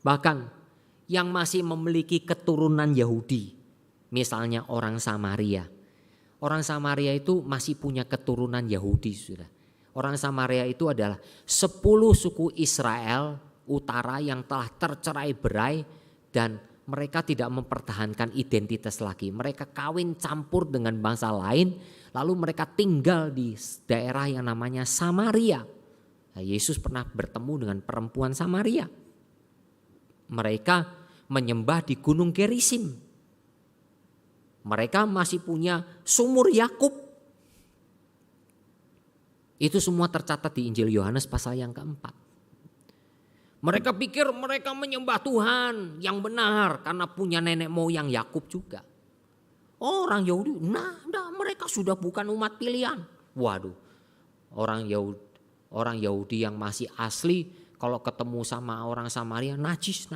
Bahkan yang masih memiliki keturunan Yahudi, misalnya orang Samaria. Orang Samaria itu masih punya keturunan Yahudi, saudara. Orang Samaria itu adalah 10 suku Israel utara yang telah tercerai-berai dan mereka tidak mempertahankan identitas lagi. Mereka kawin campur dengan bangsa lain, lalu mereka tinggal di daerah yang namanya Samaria. Nah, Yesus pernah bertemu dengan perempuan Samaria. Mereka menyembah di Gunung Gerisim. Mereka masih punya sumur Yakub. Itu semua tercatat di Injil Yohanes pasal yang keempat. Mereka pikir mereka menyembah Tuhan yang benar karena punya nenek moyang Yakub juga. Orang Yahudi, mereka sudah bukan umat pilihan. Waduh, orang Yahudi yang masih asli kalau ketemu sama orang Samaria najis.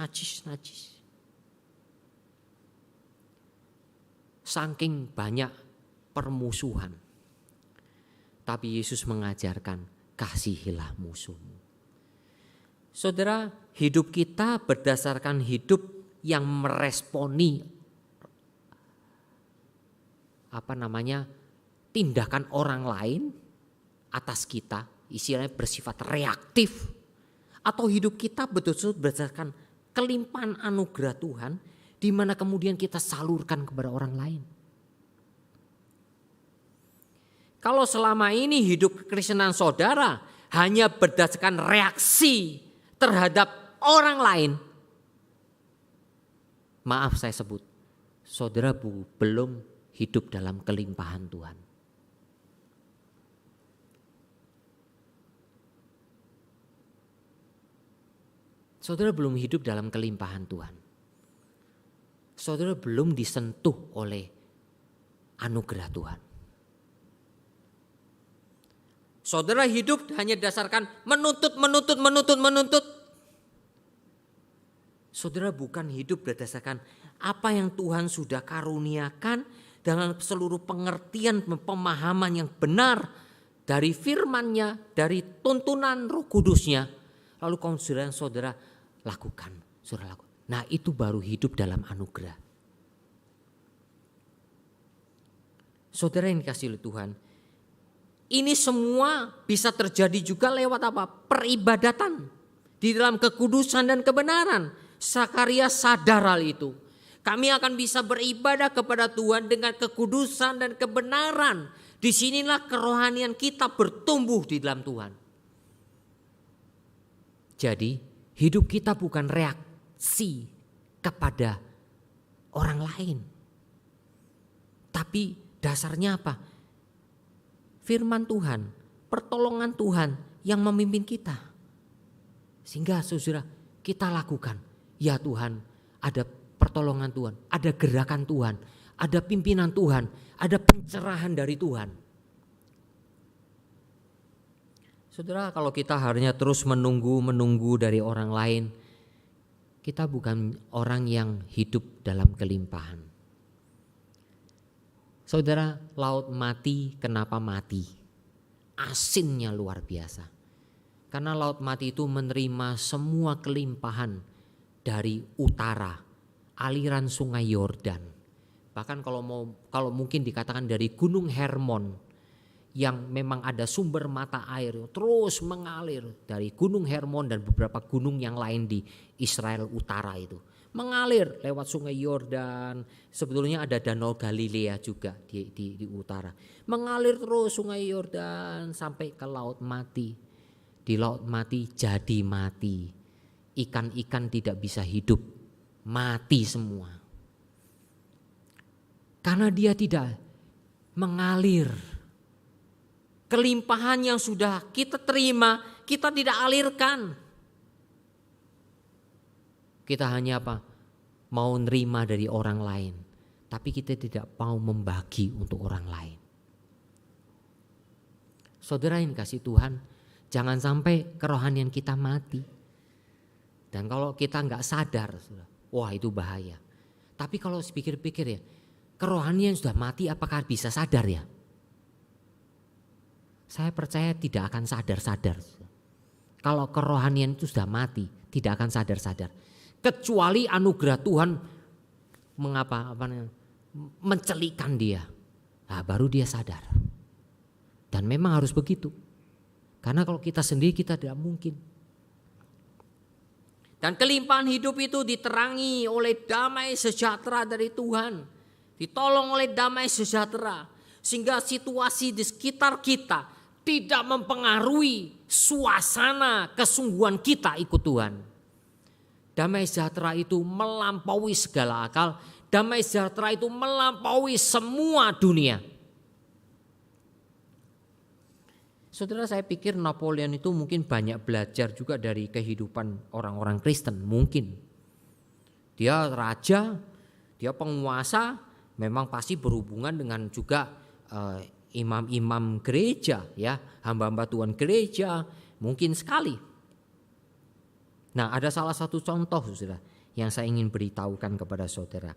Saking banyak permusuhan. Tapi Yesus mengajarkan kasihilah musuhmu. Saudara, hidup kita berdasarkan hidup yang meresponi tindakan orang lain atas kita, istilahnya bersifat reaktif, atau hidup kita betul-betul berdasarkan kelimpahan anugerah Tuhan, di mana kemudian kita salurkan kepada orang lain. Kalau selama ini hidup kekristenan saudara hanya berdasarkan reaksi terhadap orang lain, maaf saya sebut, saudara belum hidup dalam kelimpahan Tuhan. Saudara belum hidup dalam kelimpahan Tuhan. Saudara belum disentuh oleh anugerah Tuhan. Saudara hidup hanya dasarkan menuntut. Saudara bukan hidup berdasarkan apa yang Tuhan sudah karuniakan dengan seluruh pengertian pemahaman yang benar dari firman-Nya, dari tuntunan Roh Kudus-Nya. Lalu saudara lakukan, Nah, itu baru hidup dalam anugerah. Saudara yang dikasihi oleh Tuhan, ini semua bisa terjadi juga lewat apa? Peribadatan di dalam kekudusan dan kebenaran. Sakaria sadar hal itu. Kami akan bisa beribadah kepada Tuhan dengan kekudusan dan kebenaran. Disinilah kerohanian kita bertumbuh di dalam Tuhan. Jadi hidup kita bukan reaksi kepada orang lain. Tapi dasarnya apa? Firman Tuhan, pertolongan Tuhan yang memimpin kita. Sehingga saudara kita lakukan. Ya Tuhan, ada pertolongan Tuhan, ada gerakan Tuhan, ada pimpinan Tuhan, ada pencerahan dari Tuhan. Saudara, kalau kita hanya terus menunggu dari orang lain, kita bukan orang yang hidup dalam kelimpahan. Saudara, laut mati, kenapa mati? Asinnya luar biasa. Karena laut mati itu menerima semua kelimpahan dari utara, aliran sungai Yordan. Bahkan kalau mungkin dikatakan dari Gunung Hermon yang memang ada sumber mata air terus mengalir dari Gunung Hermon dan beberapa gunung yang lain di Israel utara itu. Mengalir lewat sungai Yordan, sebetulnya ada danau Galilea juga di utara. Mengalir terus sungai Yordan sampai ke laut mati. Di laut mati jadi mati. Ikan-ikan tidak bisa hidup, mati semua. Karena dia tidak mengalir. Kelimpahan yang sudah kita terima, kita tidak alirkan. Kita hanya apa? Mau nerima dari orang lain. Tapi kita tidak mau membagi untuk orang lain. Saudara yang kasih Tuhan, jangan sampai kerohanian kita mati. Dan kalau kita nggak sadar, wah itu bahaya. Tapi kalau pikir-pikir ya, kerohanian sudah mati apakah bisa sadar ya? Saya percaya tidak akan sadar-sadar. Kalau kerohanian itu sudah mati, tidak akan sadar-sadar. Kecuali anugerah Tuhan mencelikan dia. Nah, baru dia sadar. Dan memang harus begitu. Karena kalau kita sendiri kita tidak mungkin. Dan kelimpahan hidup itu diterangi oleh damai sejahtera dari Tuhan. Ditolong oleh damai sejahtera. Sehingga situasi di sekitar kita tidak mempengaruhi suasana kesungguhan kita ikut Tuhan. Damai sejahtera itu melampaui segala akal. Damai sejahtera itu melampaui semua dunia. Saudara, saya pikir Napoleon itu mungkin banyak belajar juga dari kehidupan orang-orang Kristen. Mungkin. Dia raja, dia penguasa, memang pasti berhubungan dengan juga imam-imam gereja, ya, hamba-hamba Tuhan gereja, mungkin sekali. Nah, ada salah satu contoh saudara yang saya ingin beritahukan kepada saudara.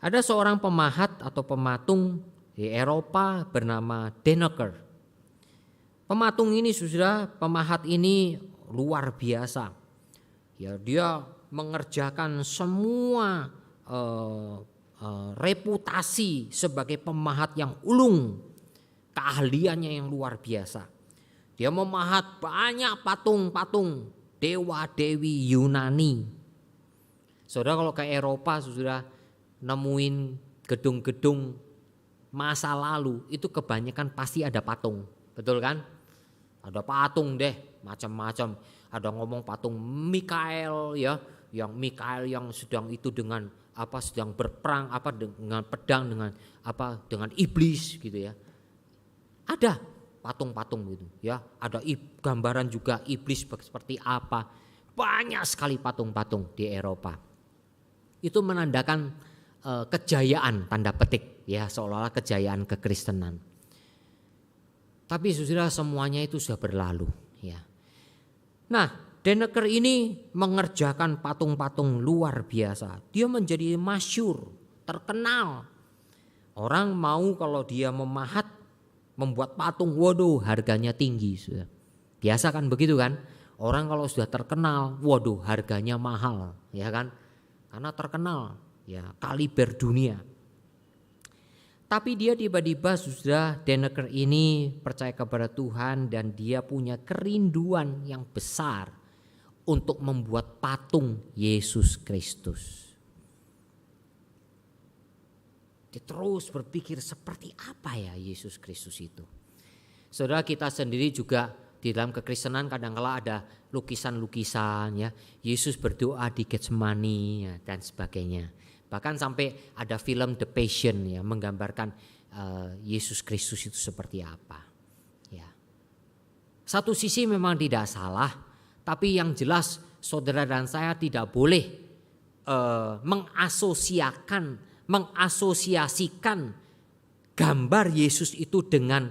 Ada seorang pemahat atau pematung di Eropa bernama Denneker. Pematung ini saudara, pemahat ini luar biasa. Ya, dia mengerjakan semua reputasi sebagai pemahat yang ulung, keahliannya yang luar biasa. Dia memahat banyak patung-patung dewa-dewi Yunani. Saudara, kalau ke Eropa saudara nemuin gedung-gedung masa lalu itu kebanyakan pasti ada patung, betul kan? Ada patung deh macam-macam. Ada ngomong patung Mikael, ya, yang Mikael yang sedang itu dengan apa, sedang berperang apa dengan pedang dengan iblis gitu ya. Ada patung-patung gitu ya, ada gambaran juga iblis seperti apa. Banyak sekali patung-patung di Eropa. Itu menandakan kejayaan tanda petik ya, seolah-olah kejayaan kekristenan. Tapi saudara, semuanya itu sudah berlalu. Ya. Nah, Denneker ini mengerjakan patung-patung luar biasa. Dia menjadi masyhur, terkenal. Orang mau kalau dia membuat patung, waduh harganya tinggi. Sudah. Biasa kan begitu kan? Orang kalau sudah terkenal, waduh harganya mahal, ya kan? Karena terkenal, ya kaliber dunia. Tapi dia tiba-tiba sudah Denneker ini percaya kepada Tuhan dan dia punya kerinduan yang besar untuk membuat patung Yesus Kristus. Dia terus berpikir seperti apa ya Yesus Kristus itu. Saudara, kita sendiri juga di dalam kekristenan kadang-kala ada lukisan-lukisan ya. Yesus berdoa di Getsemani ya, dan sebagainya. Bahkan sampai ada film The Passion ya, menggambarkan Yesus Kristus itu seperti apa. Ya. Satu sisi memang tidak salah, tapi yang jelas saudara dan saya tidak boleh mengasosiasikan gambar Yesus itu dengan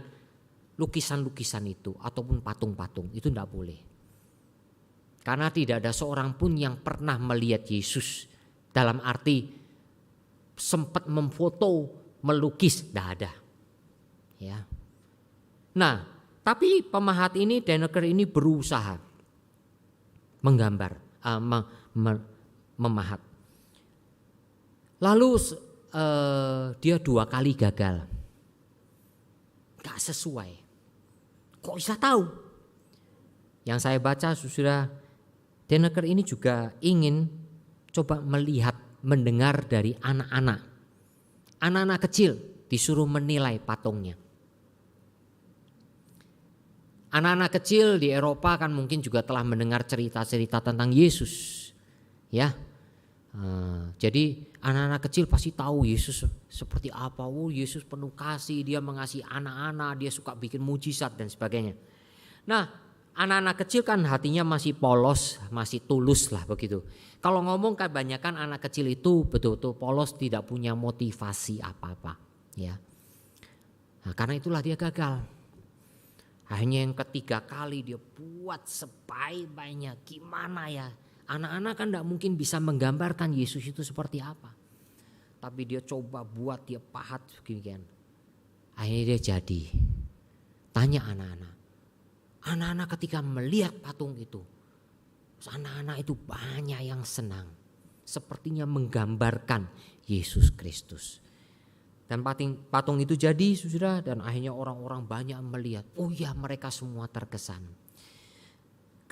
lukisan-lukisan itu ataupun patung-patung. Itu tidak boleh. Karena tidak ada seorang pun yang pernah melihat Yesus dalam arti sempat memfoto, melukis, tidak ada. Ya. Nah, tapi pemahat ini, Denneker ini berusaha menggambar, memahat. Lalu dia 2 kali gagal, gak sesuai. Kok bisa tahu? Yang saya baca saudara, Denneker ini juga ingin coba mendengar dari anak-anak kecil, disuruh menilai patungnya. Anak-anak kecil di Eropa kan mungkin juga telah mendengar cerita-cerita tentang Yesus, ya. Jadi anak-anak kecil pasti tahu Yesus seperti apa. Oh, Yesus penuh kasih, dia mengasihi anak-anak, dia suka bikin mujizat dan sebagainya. Nah, anak-anak kecil kan hatinya masih polos, masih tulus lah begitu. Kalau ngomong kebanyakan anak kecil itu betul-betul polos, tidak punya motivasi apa-apa. Ya. Nah, karena itulah dia gagal. Hanya yang ketiga kali dia buat sebaik-baiknya. Gimana ya? Anak-anak kan tidak mungkin bisa menggambarkan Yesus itu seperti apa. Tapi dia coba buat, dia pahat begini. Akhirnya dia jadi. Tanya anak-anak. Anak-anak ketika melihat patung itu, anak-anak itu banyak yang senang. Sepertinya menggambarkan Yesus Kristus. Dan patung itu jadi saudara, dan akhirnya orang-orang banyak melihat. Oh ya, mereka semua terkesan.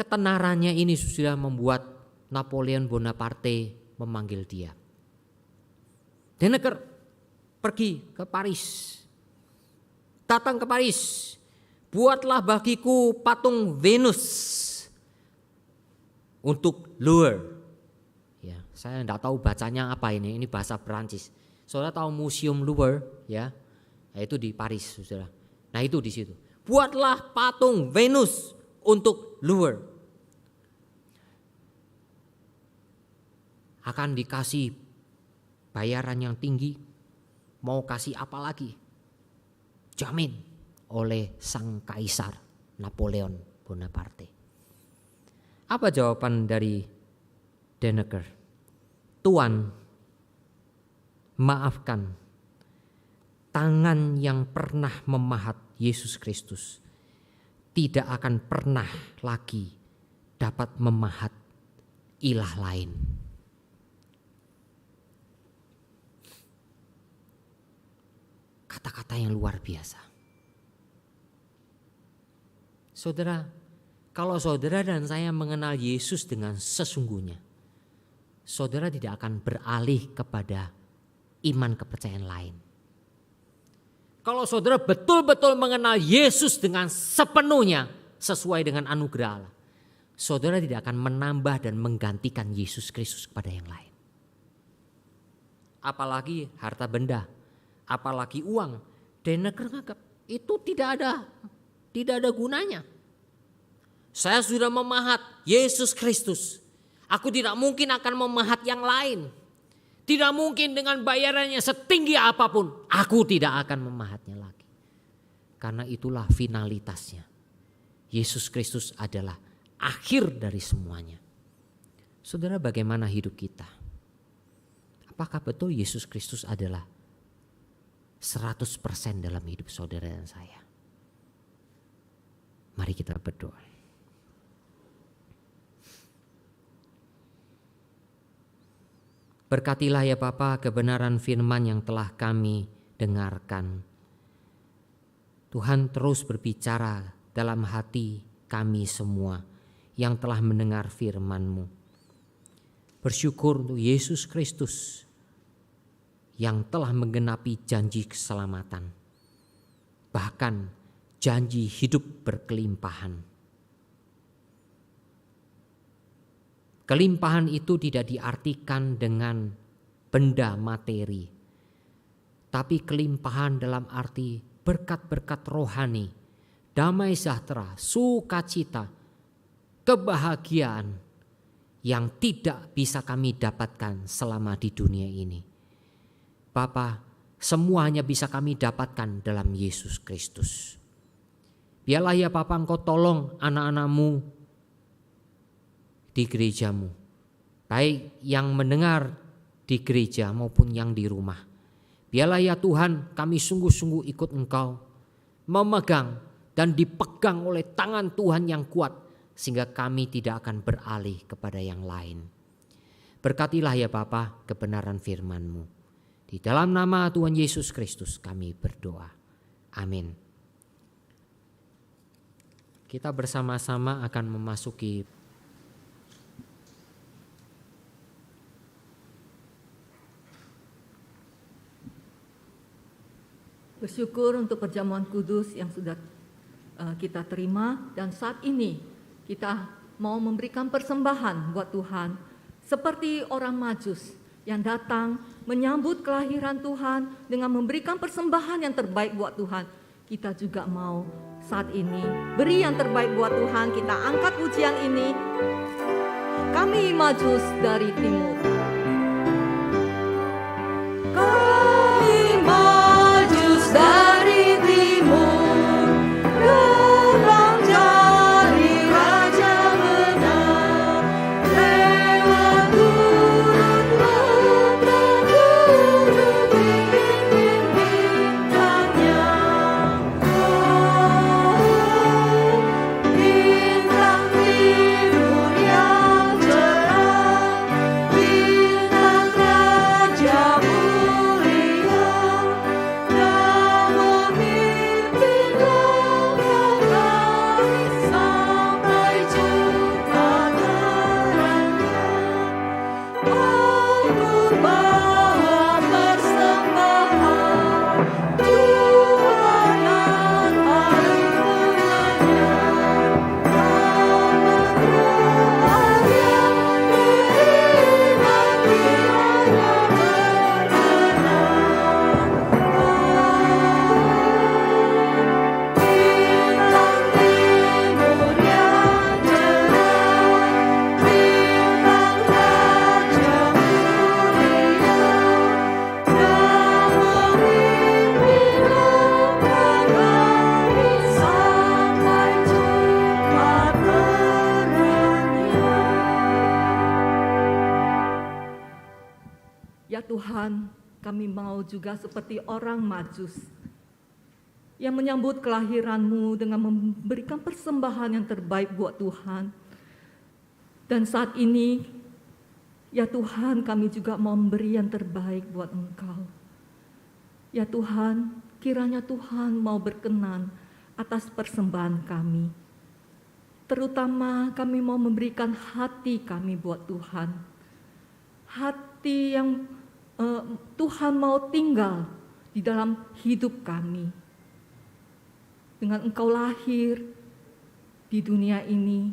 Ketenarannya ini saudara membuat Napoleon Bonaparte memanggil dia. Denneker pergi ke Paris. Datang ke Paris. Buatlah bagiku patung Venus untuk Louvre. Ya, saya tidak tahu bacanya apa ini bahasa Perancis. Saudara tahu Museum Louvre ya, itu di Paris saudara. Nah itu di situ. Buatlah patung Venus untuk Louvre. Akan dikasih bayaran yang tinggi. Mau kasih apa lagi? Jamin oleh sang kaisar Napoleon Bonaparte. Apa jawaban dari Denneker? Tuan, maafkan, tangan yang pernah memahat Yesus Kristus tidak akan pernah lagi dapat memahat ilah lain. Kata-kata yang luar biasa. Saudara, kalau saudara dan saya mengenal Yesus dengan sesungguhnya, saudara tidak akan beralih kepada iman kepercayaan lain. Kalau saudara betul-betul mengenal Yesus dengan sepenuhnya sesuai dengan anugerah Allah, saudara tidak akan menambah dan menggantikan Yesus Kristus kepada yang lain. Apalagi harta benda, apalagi uang. Denneker menganggap itu tidak ada gunanya. Saya sudah memahat Yesus Kristus. Aku tidak mungkin akan memahat yang lain. Tidak mungkin dengan bayarannya setinggi apapun. Aku tidak akan memahatnya lagi. karena itulah finalitasnya. Yesus Kristus adalah akhir dari semuanya. Saudara, bagaimana hidup kita? Apakah betul Yesus Kristus adalah 100% dalam hidup saudara dan saya? Mari kita berdoa. Berkatilah ya Bapa kebenaran firman yang telah kami dengarkan. Tuhan terus berbicara dalam hati kami semua yang telah mendengar firman-Mu. Bersyukur untuk Yesus Kristus yang telah menggenapi janji keselamatan. Bahkan janji hidup berkelimpahan. Kelimpahan itu tidak diartikan dengan benda materi, tapi kelimpahan dalam arti berkat-berkat rohani, damai sejahtera, sukacita, kebahagiaan yang tidak bisa kami dapatkan selama di dunia ini. Bapa, semuanya bisa kami dapatkan dalam Yesus Kristus. Biarlah ya Bapa Engkau tolong anak-anak-Mu di gerejamu, baik yang mendengar di gereja maupun yang di rumah. Biarlah ya Tuhan kami sungguh-sungguh ikut Engkau, memegang dan dipegang oleh tangan Tuhan yang kuat, sehingga kami tidak akan beralih kepada yang lain. Berkatilah ya Bapa kebenaran firman-Mu. Di dalam nama Tuhan Yesus Kristus kami berdoa. Amin. Kita bersama-sama akan memasuki bersyukur untuk perjamuan kudus yang sudah kita terima, dan saat ini kita mau memberikan persembahan buat Tuhan seperti orang Majus yang datang menyambut kelahiran Tuhan dengan memberikan persembahan yang terbaik buat Tuhan. Kita juga mau saat ini beri yang terbaik buat Tuhan. Kita angkat pujian ini. Kami Majus dari timur. Kami Majus dari timur, gerbang cari Raja benar, lewat gurun lemah gunung bimbing bintangnya. Bintang timur yang cerah, bintang Raja mulia, yang memimpin langkah kami sampai jumpa terangnya. Aku bawa persembahan, Tuhan yang paling mulianya. Amat rohnya beriman Dia berkenan. Bintang timur yang cerah, bintang Raja mulia, yang memimpin langkah kami sampai jumpa terangnya. Ya Tuhan, kami mau juga seperti orang Majus yang menyambut kelahiran-Mu dengan memberikan persembahan yang terbaik buat Tuhan. Dan saat ini, ya Tuhan, kami juga mau memberi yang terbaik buat Engkau. Ya Tuhan, kiranya Tuhan mau berkenan atas persembahan kami. Terutama kami mau memberikan hati kami buat Tuhan. Hati yang Tuhan mau tinggal di dalam hidup kami. Dengan Engkau lahir di dunia ini,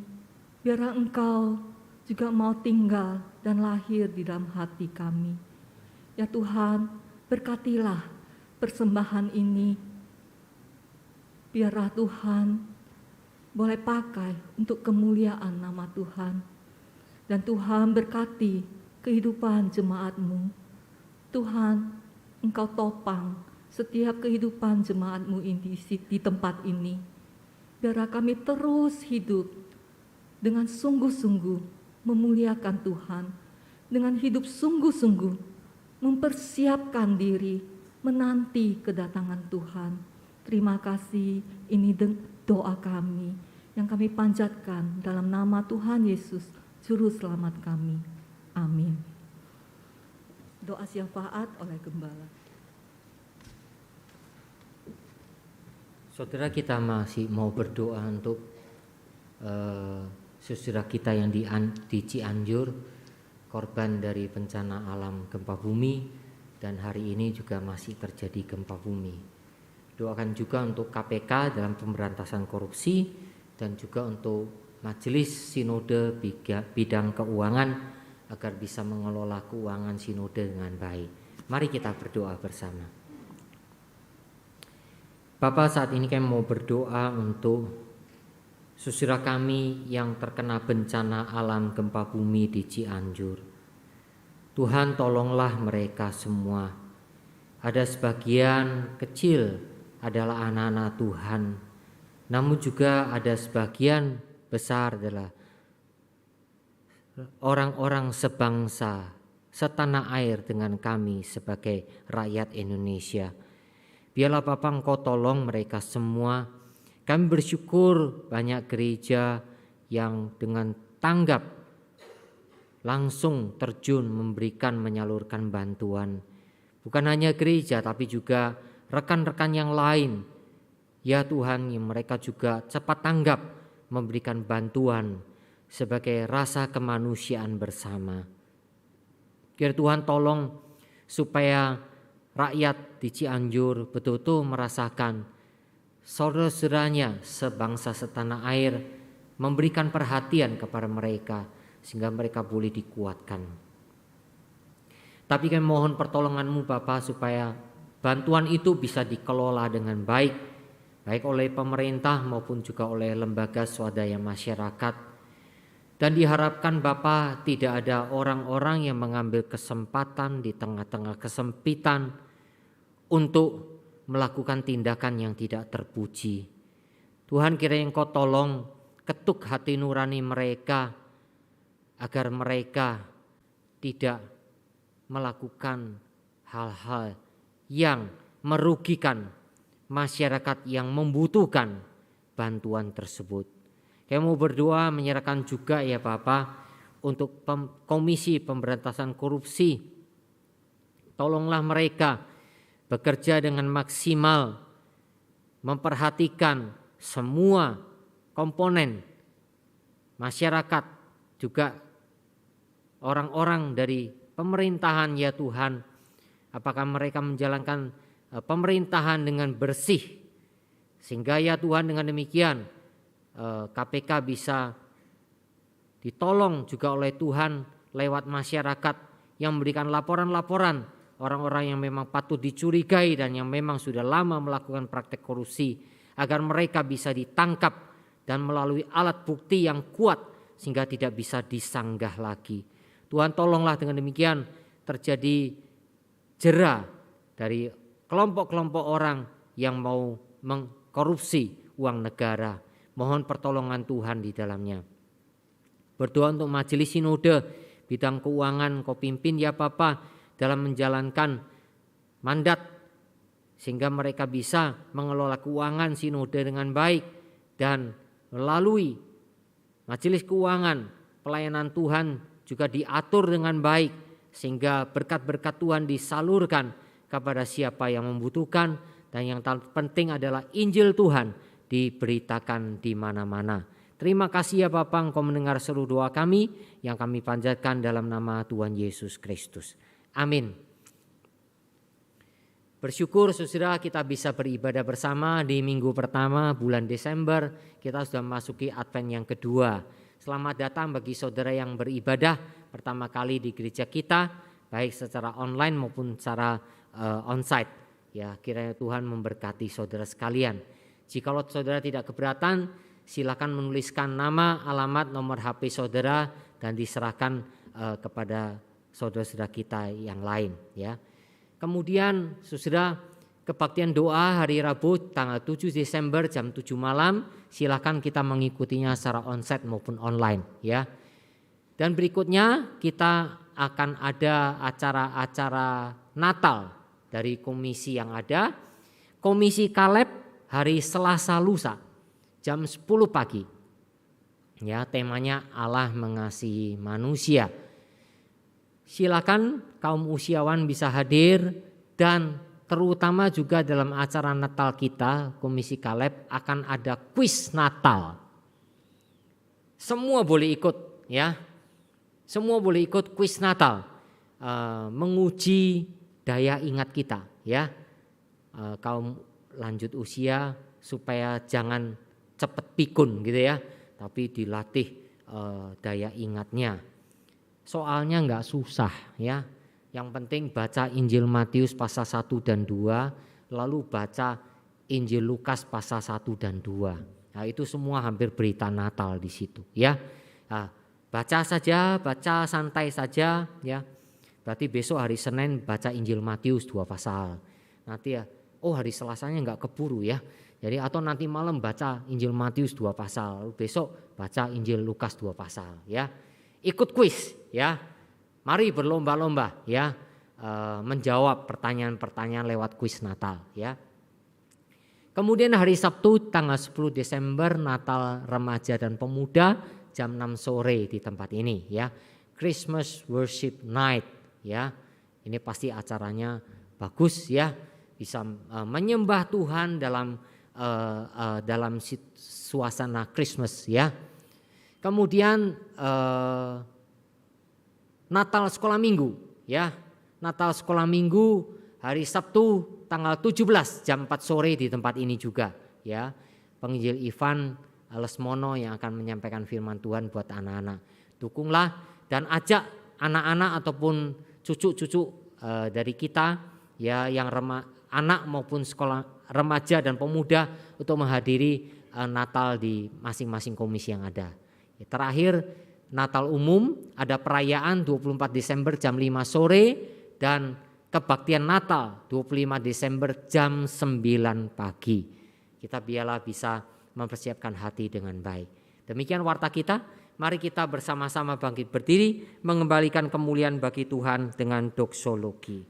biarlah Engkau juga mau tinggal dan lahir di dalam hati kami. Ya Tuhan, berkatilah persembahan ini. Biarlah Tuhan boleh pakai untuk kemuliaan nama Tuhan. Dan Tuhan berkati kehidupan jemaat-Mu. Tuhan, Engkau topang setiap kehidupan jemaat-Mu ini di tempat ini. Biarlah kami terus hidup dengan sungguh-sungguh memuliakan Tuhan, dengan hidup sungguh-sungguh mempersiapkan diri menanti kedatangan Tuhan. Terima kasih, ini doa kami yang kami panjatkan dalam nama Tuhan Yesus, Juru Selamat kami. Amin. Doa syafaat oleh Gembala. Saudara, kita masih mau berdoa untuk saudara kita yang di Cianjur, korban dari bencana alam gempa bumi, dan hari ini juga masih terjadi gempa bumi. Doakan juga untuk KPK dalam pemberantasan korupsi, dan juga untuk Majelis Sinode bidang keuangan agar bisa mengelola keuangan sinode dengan baik. Mari kita berdoa bersama. Bapa, saat ini kami mau berdoa untuk saudara kami yang terkena bencana alam gempa bumi di Cianjur. Tuhan, tolonglah mereka semua. Ada sebagian kecil adalah anak-anak Tuhan, namun juga ada sebagian besar adalah orang-orang sebangsa, setanah air dengan kami sebagai rakyat Indonesia. Biarlah Bapa Engkau tolong mereka semua. Kami bersyukur banyak gereja yang dengan tanggap langsung terjun memberikan, menyalurkan bantuan. Bukan hanya gereja tapi juga rekan-rekan yang lain. Ya Tuhan, yang mereka juga cepat tanggap memberikan bantuan sebagai rasa kemanusiaan bersama. Biar Tuhan tolong supaya rakyat di Cianjur betul-betul merasakan saudara-saudaranya sebangsa setanah air memberikan perhatian kepada mereka sehingga mereka boleh dikuatkan. Tapi kami mohon pertolongan-Mu Bapa supaya bantuan itu bisa dikelola dengan baik oleh pemerintah maupun juga oleh lembaga swadaya masyarakat. Dan diharapkan Bapa tidak ada orang-orang yang mengambil kesempatan di tengah-tengah kesempitan untuk melakukan tindakan yang tidak terpuji. Tuhan, kiranya Engkau tolong ketuk hati nurani mereka agar mereka tidak melakukan hal-hal yang merugikan masyarakat yang membutuhkan bantuan tersebut. Kami mau berdoa menyerahkan juga ya Bapa untuk Komisi Pemberantasan Korupsi. Tolonglah mereka bekerja dengan maksimal, memperhatikan semua komponen masyarakat, juga orang-orang dari pemerintahan ya Tuhan. Apakah mereka menjalankan pemerintahan dengan bersih, sehingga ya Tuhan dengan demikian KPK bisa ditolong juga oleh Tuhan lewat masyarakat yang memberikan laporan-laporan orang-orang yang memang patut dicurigai dan yang memang sudah lama melakukan praktek korupsi, agar mereka bisa ditangkap dan melalui alat bukti yang kuat sehingga tidak bisa disanggah lagi. Tuhan tolonglah dengan demikian terjadi jera dari kelompok-kelompok orang yang mau mengkorupsi uang negara. Mohon pertolongan Tuhan di dalamnya. Berdoa untuk Majelis Sinode bidang keuangan, Kau pimpin ya Bapa dalam menjalankan mandat sehingga mereka bisa mengelola keuangan sinode dengan baik, dan melalui Majelis Keuangan pelayanan Tuhan juga diatur dengan baik sehingga berkat-berkat Tuhan disalurkan kepada siapa yang membutuhkan, dan yang terpenting adalah Injil Tuhan diberitakan di mana-mana. Terima kasih ya Bapa, Engkau mendengar seluruh doa kami yang kami panjatkan dalam nama Tuhan Yesus Kristus. Amin. Bersyukur saudara kita bisa beribadah bersama di minggu pertama bulan Desember. Kita sudah memasuki Advent yang kedua. Selamat datang bagi saudara yang beribadah pertama kali di gereja kita, baik secara online maupun secara onsite. Ya, kiranya Tuhan memberkati saudara sekalian. Jikalau saudara tidak keberatan, silakan menuliskan nama, alamat, nomor HP saudara dan diserahkan kepada saudara-saudara kita yang lain. Ya. Kemudian saudara, kebaktian doa hari Rabu tanggal 7 Desember jam 7 malam. Silakan kita mengikutinya secara onsite maupun online ya. Dan berikutnya kita akan ada acara-acara Natal dari komisi yang ada. Komisi Kaleb hari Selasa lusa jam 10 pagi. Ya, temanya Allah mengasihi manusia. Silakan kaum usiawan bisa hadir, dan terutama juga dalam acara Natal kita, Komisi Kaleb akan ada kuis Natal. Semua boleh ikut ya. Semua boleh ikut kuis Natal. Menguji daya ingat kita ya. Kaum lanjut usia supaya jangan cepat pikun gitu ya, tapi dilatih daya ingatnya. Soalnya enggak susah ya. Yang penting baca Injil Matius pasal 1 dan 2, lalu baca Injil Lukas pasal 1 dan 2. Nah, itu semua hampir berita Natal di situ ya. Nah, baca saja, baca santai saja ya. Berarti besok hari Senin baca Injil Matius 2 pasal. Nanti ya, hari Selasanya enggak keburu ya. Jadi atau nanti malam baca Injil Matius 2 pasal, lalu besok baca Injil Lukas 2 pasal ya. Ikut kuis ya. Mari berlomba-lomba ya, menjawab pertanyaan-pertanyaan lewat kuis Natal ya. Kemudian hari Sabtu tanggal 10 Desember Natal Remaja dan Pemuda jam 6 sore di tempat ini ya. Christmas Worship Night ya. Ini pasti acaranya bagus ya. Bisa menyembah Tuhan dalam suasana Christmas ya. Kemudian Natal sekolah minggu ya. Natal sekolah minggu hari Sabtu tanggal 17 jam 4 sore di tempat ini juga ya. Penginjil Ivan Lesmono yang akan menyampaikan firman Tuhan buat anak-anak. Dukunglah dan ajak anak-anak ataupun cucu-cucu dari kita ya, yang anak maupun sekolah remaja dan pemuda untuk menghadiri Natal di masing-masing komisi yang ada. Terakhir Natal umum ada perayaan 24 Desember jam 5 sore dan kebaktian Natal 25 Desember jam 9 pagi. Kita biarlah bisa mempersiapkan hati dengan baik. Demikian warta kita. Mari kita bersama-sama bangkit berdiri mengembalikan kemuliaan bagi Tuhan dengan doksologi.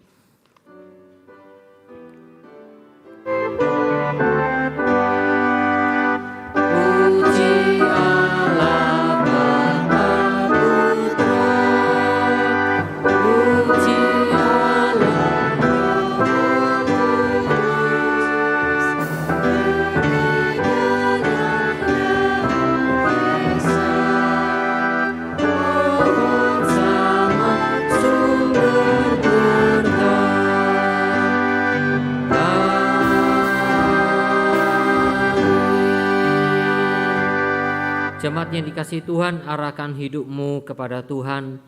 Jemaat yang dikasihi Tuhan, arahkan hidupmu kepada Tuhan.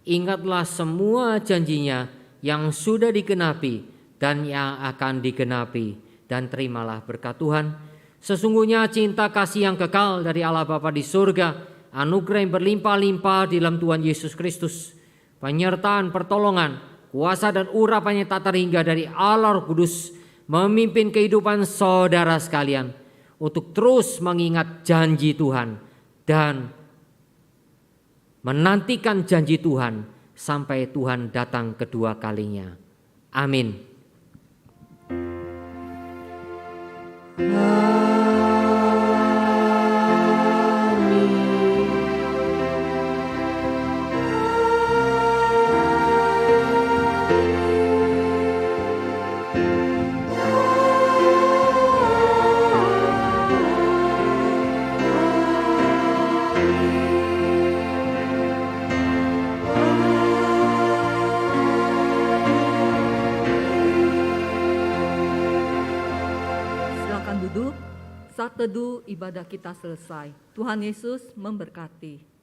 Ingatlah semua janjinya yang sudah digenapi dan yang akan digenapi, dan terimalah berkat Tuhan. Sesungguhnya cinta kasih yang kekal dari Allah Bapa di surga, anugerah yang berlimpah-limpah di dalam Tuhan Yesus Kristus, penyertaan, pertolongan, kuasa dan urapan yang tak terhingga dari Allah Roh Kudus memimpin kehidupan saudara sekalian untuk terus mengingat janji Tuhan dan menantikan janji Tuhan sampai Tuhan datang kedua kalinya. Amin. Saat teduh ibadah kita selesai. Tuhan Yesus memberkati.